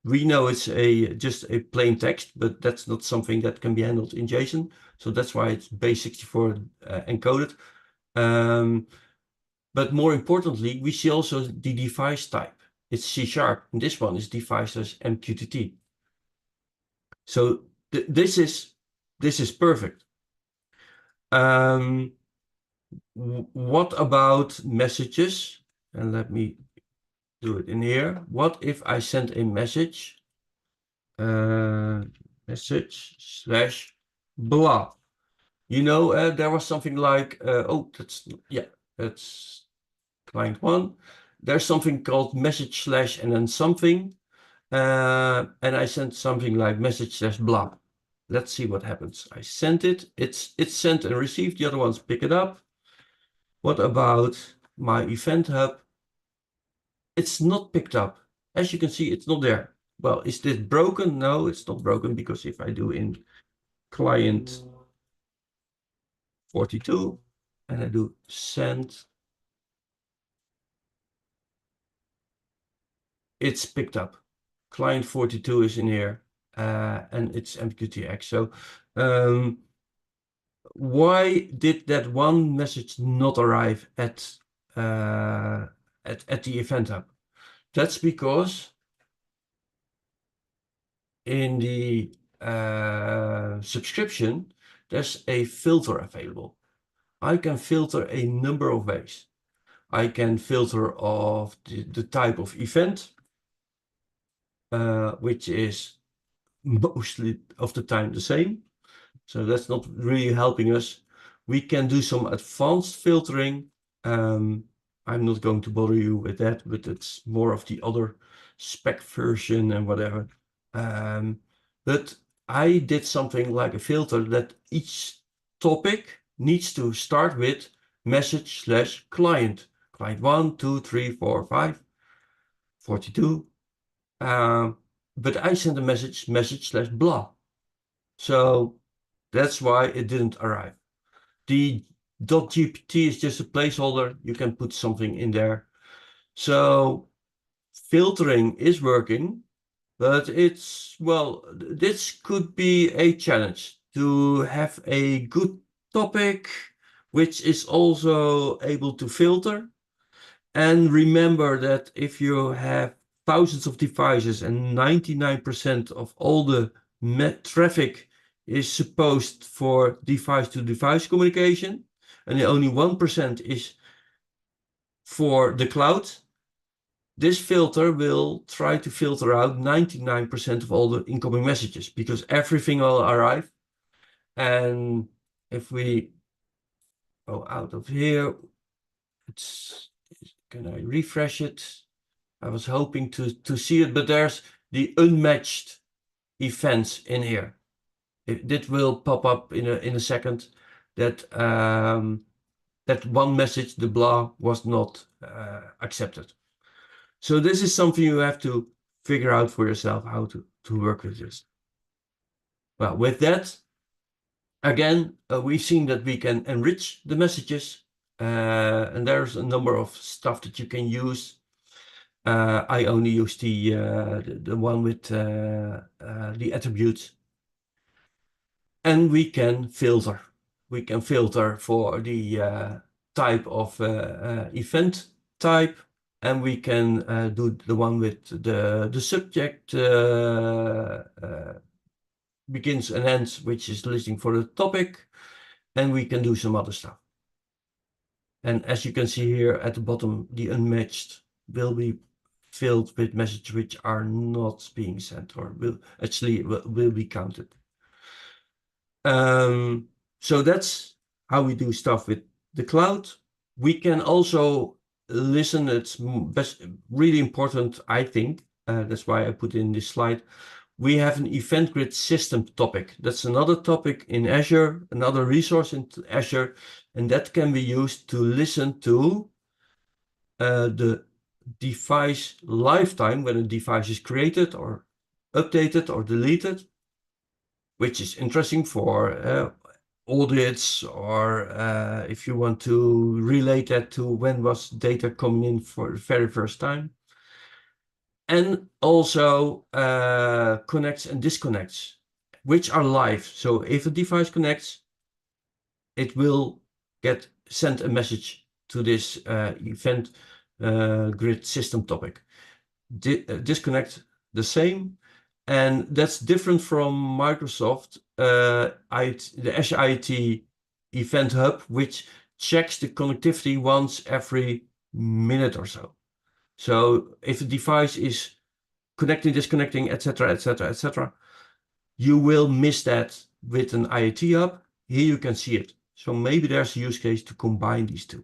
We know it's just a plain text, but that's not something that can be handled in JSON. So that's why it's base 64 encoded. But more importantly, we see also the device type. It's C#, and this one is defined as MQTT. So this is perfect. What about messages? And let me do it in here. What if I send a message? Message slash blah. You know, there was something like, that's client 1. There's something called message slash and then something. And I sent something like message slash blah. Let's see what happens. I sent it. It's sent and received. The other ones pick it up. What about my Event Hub? It's not picked up. As you can see, it's not there. Well, is this broken? No, it's not broken, because if I do in client 42 and I do send, it's picked up. Client 42 is in here, and it's MQTX. So why did that one message not arrive at the Event Hub? That's because in the subscription, there's a filter available. I can filter a number of ways. I can filter of the type of event, which is mostly of the time the same. So that's not really helping us. We can do some advanced filtering. I'm not going to bother you with that, but it's more of the other spec version and whatever. But I did something like a filter that each topic needs to start with message slash client. Client 1, 2, 3, 4, 5, 42. But I sent a message slash blah. So that's why it didn't arrive. The .gpt is just a placeholder. You can put something in there. So filtering is working, but this could be a challenge to have a good topic, which is also able to filter. And remember that if you have thousands of devices and 99% of all the traffic is supposed for device-to-device communication, and only 1% is for the cloud, this filter will try to filter out 99% of all the incoming messages, because everything will arrive. And if we go out of here, can I refresh it? I was hoping to see it, but there's the unmatched events in here. It will pop up in a second that that one message, the blah, was not accepted. So this is something you have to figure out for yourself, how to work with this. Well, with that, again, we've seen that we can enrich the messages, and there's a number of stuff that you can use. I only use the one with the attributes. And we can filter. We can filter for the type of event type, and we can do the one with the subject begins and ends, which is listening for the topic, and we can do some other stuff. And as you can see here at the bottom, the unmatched will be filled with messages which are not being sent, or will be counted. So that's how we do stuff with the cloud. We can also listen. It's really important, I think. That's why I put in this slide. We have an Event Grid system topic. That's another topic in Azure, another resource in Azure, and that can be used to listen to the device lifetime when a device is created or updated or deleted, which is interesting for audits or if you want to relate that to when was data coming in for the very first time. And also connects and disconnects, which are live. So if a device connects, it will get sent a message to this event grid system topic. Disconnect the same. And that's different from Microsoft, the Azure IoT Event Hub, which checks the connectivity once every minute or so. So if a device is connecting, disconnecting, etc., etc., etc., you will miss that with an IoT Hub. Here you can see it. So maybe there's a use case to combine these two.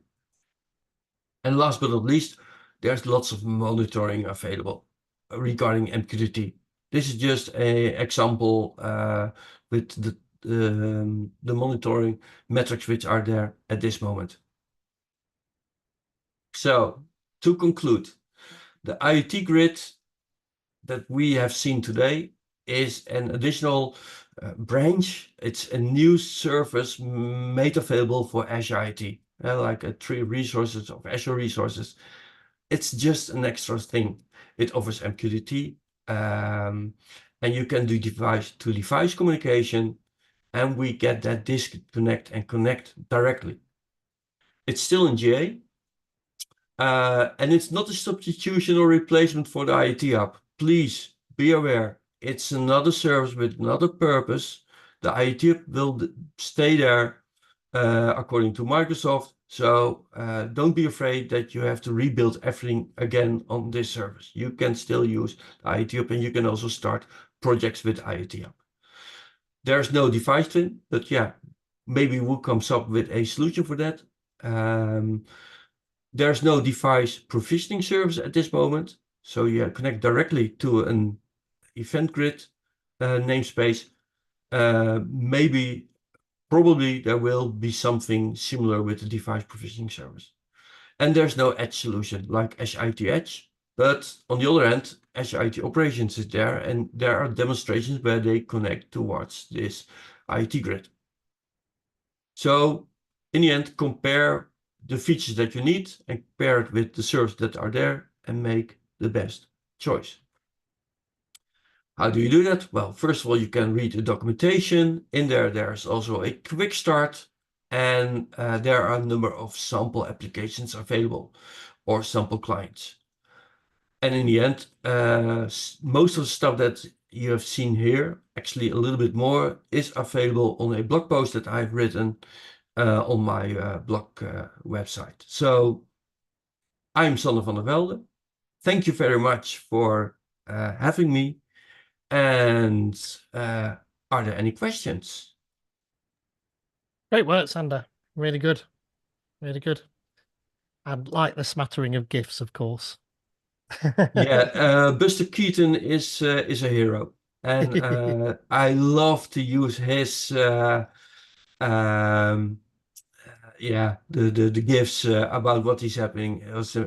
And last but not least, there's lots of monitoring available regarding MQTT. This is just an example with the monitoring metrics which are there at this moment. So to conclude, the IoT Grid that we have seen today is an additional branch. It's a new service made available for Azure IoT, like 3 resources of Azure resources. It's just an extra thing. It offers MQTT, and you can do device-to-device communication, and we get that disconnect and connect directly. It's still in GA, and it's not a substitution or replacement for the IoT Hub. Please be aware, it's another service with another purpose. The IoT Hub will stay there according to Microsoft. So don't be afraid that you have to rebuild everything again on this service. You can still use the IoT Hub, and you can also start projects with IoT Hub. There's no device twin, but yeah, maybe we'll come up with a solution for that. There's no device provisioning service at this moment. So you connect directly to an event grid namespace. Probably there will be something similar with the device provisioning service. And there's no edge solution like Azure IoT Edge. But on the other hand, Azure IoT Operations is there, and there are demonstrations where they connect towards this IoT grid. So in the end, compare the features that you need and compare it with the services that are there and make the best choice. How do you do that? Well, first of all, you can read the documentation. In there, there's also a quick start, and there are a number of sample applications available or sample clients. And in the end, most of the stuff that you have seen here, actually a little bit more, is available on a blog post that I've written on my blog website. So I'm Sander van der Velde. Thank you very much for having me. And are there any questions? Great work, Sander. Really good. Really good. I'd like the smattering of GIFs, of course. Yeah, Buster Keaton is a hero, and I love to use his yeah, the gifs about what is happening.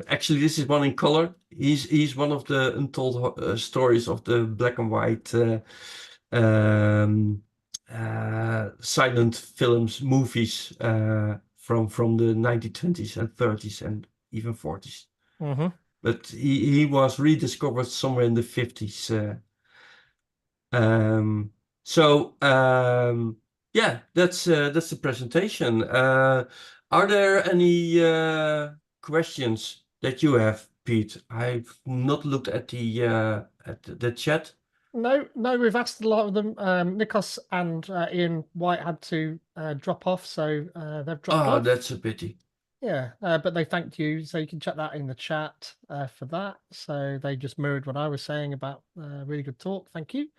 Actually, this is one in color. He's one of the untold stories of the black and white silent films, movies from the 1920s and 30s and even 40s. Mm-hmm. But he was rediscovered somewhere in the 50s. Yeah, that's the presentation. Are there any questions that you have, Pete? I've not looked at the chat. No, we've asked a lot of them. Nikos and Ian White had to drop off, so they've dropped off. That's a pity. Yeah, but they thanked you, so you can check that in the chat for that. So they just mirrored what I was saying about really good talk. Thank you.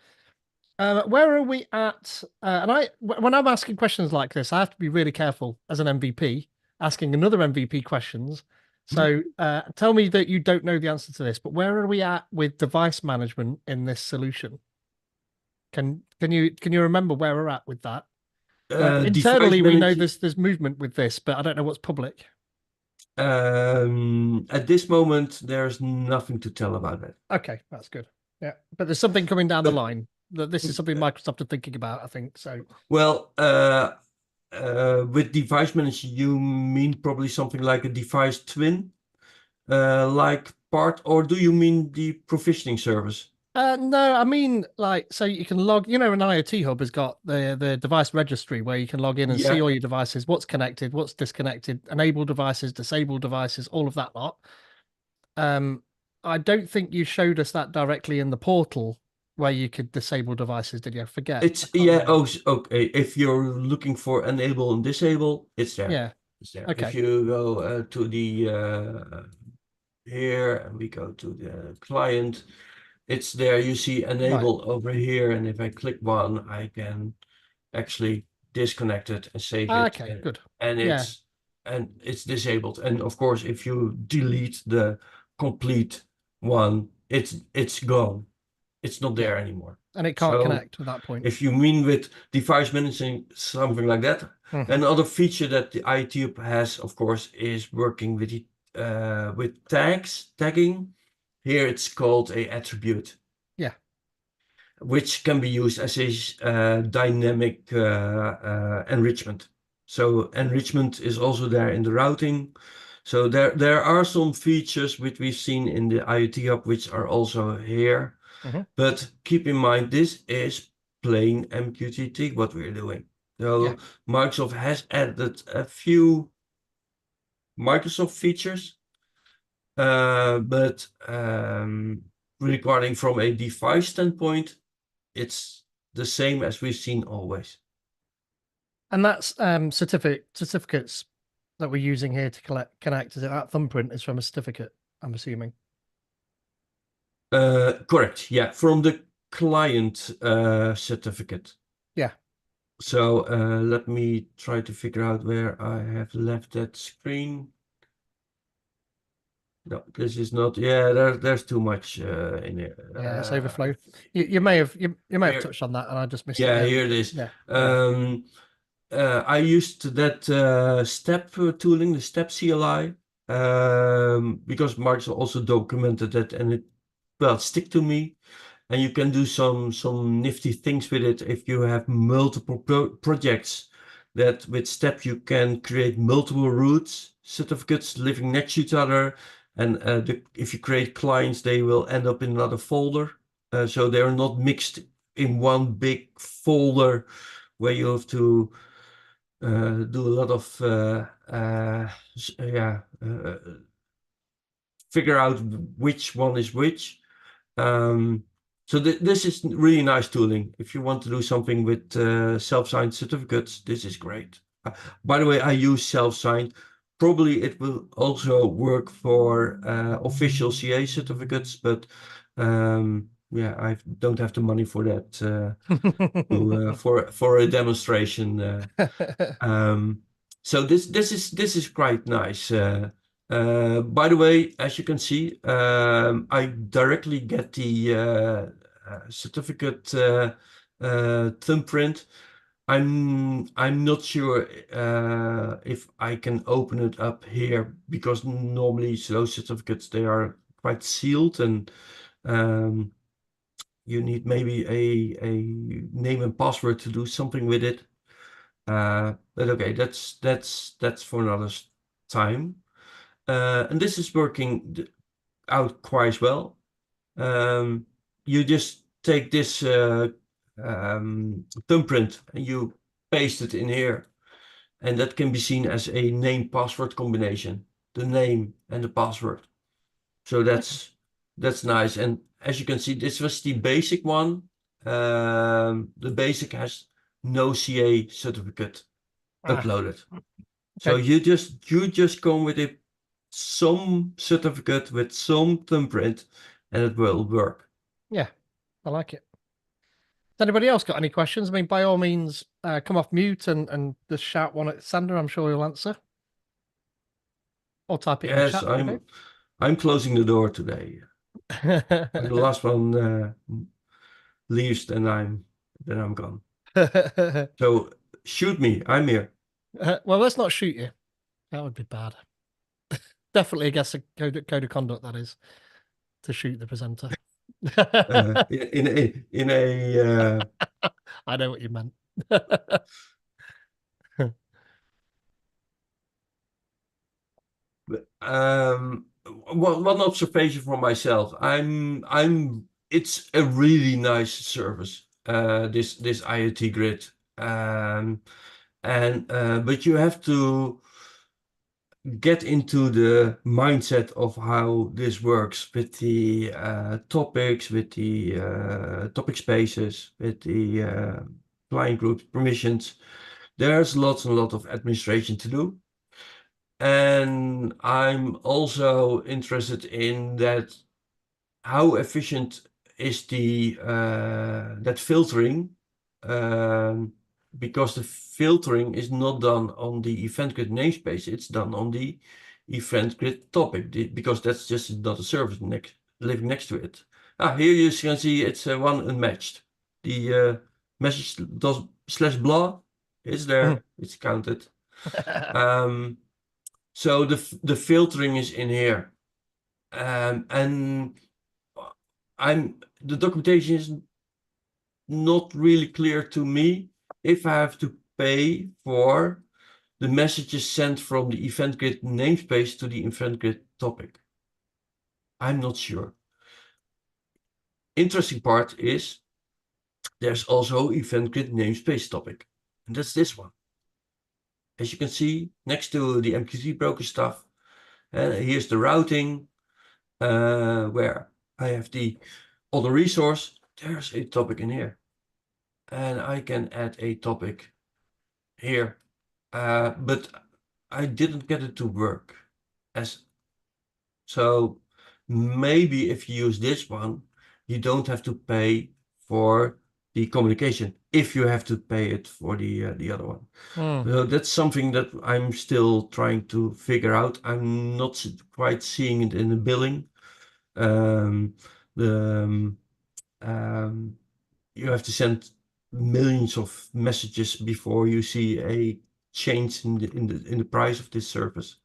Where are we at? When I'm asking questions like this, I have to be really careful as an MVP asking another MVP questions. So tell me that you don't know the answer to this, but where are we at with device management in this solution? Can you remember where we're at with that? Internally, we know there's movement with this, but I don't know what's public. At this moment, there's nothing to tell about it. Okay, that's good. Yeah, but there's something coming down the But line. That this is something Microsoft are thinking about, I think. So well, with device manager, you mean probably something like a device twin, like part, or do you mean the provisioning service? no, I mean like so you can log, an IoT Hub has got the device registry where you can log in and see Yeah, all your devices, what's connected, what's disconnected, enable devices, disable devices, all of that lot. Um, I don't think you showed us that directly in the portal where you could disable devices, did you? I forget. I it's can't yeah. remember. Oh, okay. If you're looking for enable and disable, it's there. Yeah. It's there. If Okay. you go to the here and we go to the client, it's there. You see Right. enable over here, and if I click one, I can actually disconnect it and save it, Okay, good. and Yeah. it's disabled. And of course, if you delete the complete one, it's gone. It's not Yeah. there anymore. And it can't So connect at that point. if you mean with device managing something like that, Hmm. another feature that the IoT Hub has, of course, is working with tagging. Here it's called a attribute, Yeah. which can be used as a dynamic enrichment. So enrichment is also there in the routing. So there are some features which we've seen in the IoT Hub which are also here. Hmm. But keep in mind, this is plain MQTT, what we're doing. Yeah. So Microsoft has added a few Microsoft features, but regarding from a device standpoint, it's the same as we've seen always. And that's certificates that we're using here to connect. Is it that thumbprint is from a certificate, I'm assuming. Correct. Yeah, from the client certificate. Yeah. So let me try to figure out where I have left that screen. No, this is not. Yeah, there's too much in here. Yeah, it's overflow. You may have you may have Here, touched on that and I just missed it yeah, here earlier. it is. Yeah. Yeah. I used that step tooling, the step CLI, because Microsoft also documented that, and it well stick to me. And you can do some nifty things with it if you have multiple projects. That with step you can create multiple routes certificates living next to each other, and if you create clients, they will end up in another folder, so they are not mixed in one big folder where you have to do a lot of figure out which one is which. So this is really nice tooling. If you want to do something with self-signed certificates, this is great. By the way, I use self-signed. Probably it will also work for official CA certificates, but yeah, I don't have the money for that for a demonstration. So this is quite nice. By the way, as you can see, I directly get the certificate thumbprint. I'm not sure if I can open it up here because normally those certificates they are quite sealed and you need maybe a name and password to do something with it. But okay, that's for another time. And this is working out quite well. Um, you just take this thumbprint and you paste it in here, and that can be seen as a name-password combination, the name and the password. So that's nice. And as you can see, this was the basic one. The basic has no CA certificate Ah, uploaded. So okay. you just come with some certificate with some thumbprint and it will work. Yeah, I like it. Has anybody else got any questions? I mean, by all means, come off mute and just shout one at Sander. I'm sure he'll answer. Or type it in the Yes, chat. Okay. I'm closing the door today. When the last one leaves, then I'm gone. So shoot me, I'm here. Well, let's not shoot you. That would be bad. definitely against a code of conduct, that is, to shoot the presenter. In a I know what you meant. one observation from myself. It's a really nice service. This IoT Grid. But you have to get into the mindset of how this works with the topics, with the topic spaces, with the client groups, permissions. There's lots and lots of administration to do. And I'm also interested in that how efficient is the that filtering, because the filtering is not done on the Event Grid namespace, it's done on the Event Grid topic, because that's just not a service living next to it. Here you can see it's one unmatched. The message does /blah, it's there, it's counted. So the filtering is in here, and the documentation is not really clear to me if I have to pay for the messages sent from the Event Grid namespace to the Event Grid topic. I'm not sure. Interesting part is there's also Event Grid namespace topic, and that's this one. As you can see, next to the MQTT broker stuff, and here's the routing, where I have the other resource. There's a topic in here, and I can add a topic here, but I didn't get it to work. So maybe if you use this one, you don't have to pay for the communication if you have to pay it for the other one. So that's something that I'm still trying to figure out. I'm not quite seeing it in the billing. You have to send millions of messages before you see a change in the price of this service.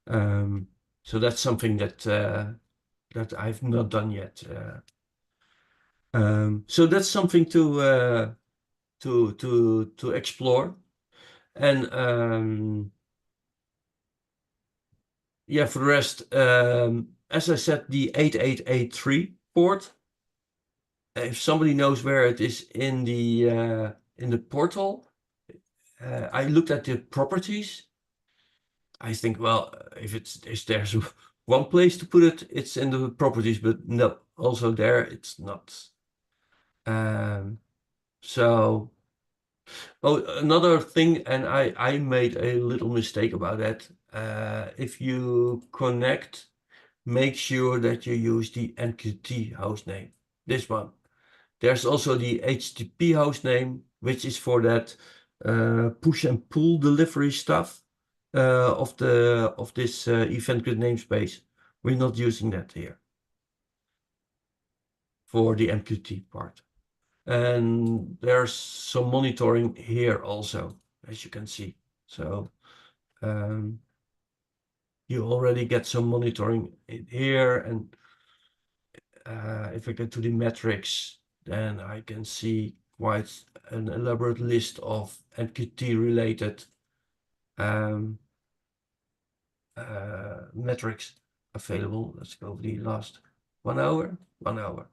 So that's something that I've not done yet. So that's something to explore. And yeah, for the rest, as I said, the 8883 port. If somebody knows where it is in the portal, I looked at the properties. I think, well, if there's one place to put it, it's in the properties, but no, also there it's not. So, another thing, and I made a little mistake about that. If you connect, make sure that you use the MQTT hostname, this one. There's also the HTTP hostname, which is for that push and pull delivery stuff of this Event Grid namespace. We're not using that here for the MQTT part. And there's some monitoring here also, as you can see. So you already get some monitoring in here, and if I get to the metrics, then I can see quite an elaborate list of MQTT related metrics available. Let's go over the last 1 hour. 1 hour.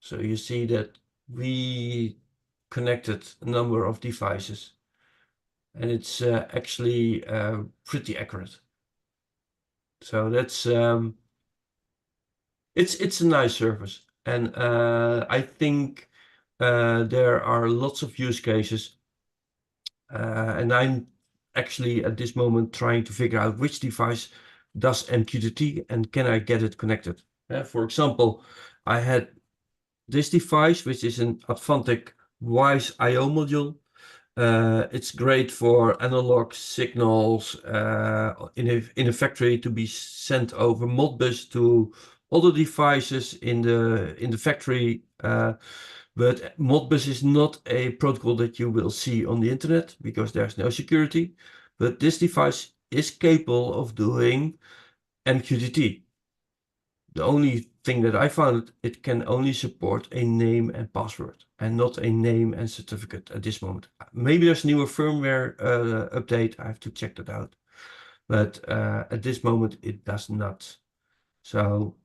So you see that we connected a number of devices, and it's actually pretty accurate. So that's it's a nice service, and I think there are lots of use cases, and I'm actually at this moment trying to figure out which device does MQTT and can I get it connected. For example, I had this device, which is an Advantech Wise I/O module. It's great for analog signals in a factory to be sent over Modbus to other devices in the factory. But Modbus is not a protocol that you will see on the internet because there's no security. But this device is capable of doing MQTT. The only thing that I found, it can only support a name and password and not a name and certificate at this moment. Maybe there's newer firmware update. I have to check that out. But at this moment, it does not. So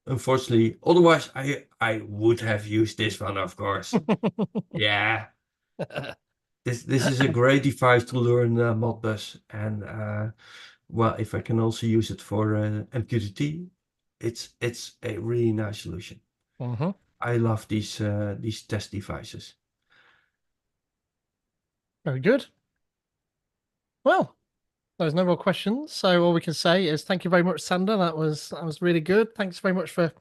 unfortunately, otherwise I would have used this one, of course. Yeah, this is a great device to learn Modbus, and well, if I can also use it for MQTT, it's a really nice solution. I love these test devices. Very good. Well, there's no more questions, so all we can say is thank you very much, Sander. That was really good. Thanks very much for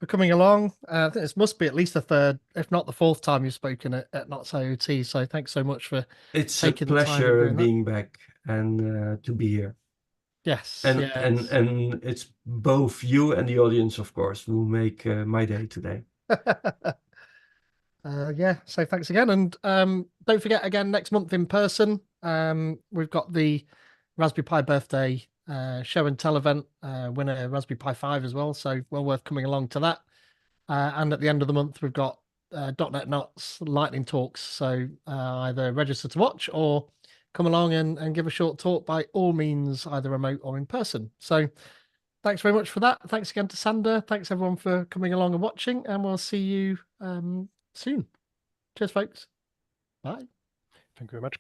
coming along. I think this must be at least the third, if not the fourth time you've spoken at Knots IoT. So thanks so much for It's a taking the time and pleasure doing that. being back and to be here. Yes, And yes. and it's both you and the audience, of course, who make my day today. Yeah, so thanks again. And don't forget, again, next month in person, we've got the Raspberry Pi birthday show and tell event, winner Raspberry Pi 5 as well. So well worth coming along to that. And at the end of the month, we've got .NET Knots lightning talks. So either register to watch or come along and give a short talk, by all means, either remote or in person. So thanks very much for that. Thanks again to Sander. Thanks everyone for coming along and watching, and we'll see you soon. Cheers, folks. Bye. Thank you very much.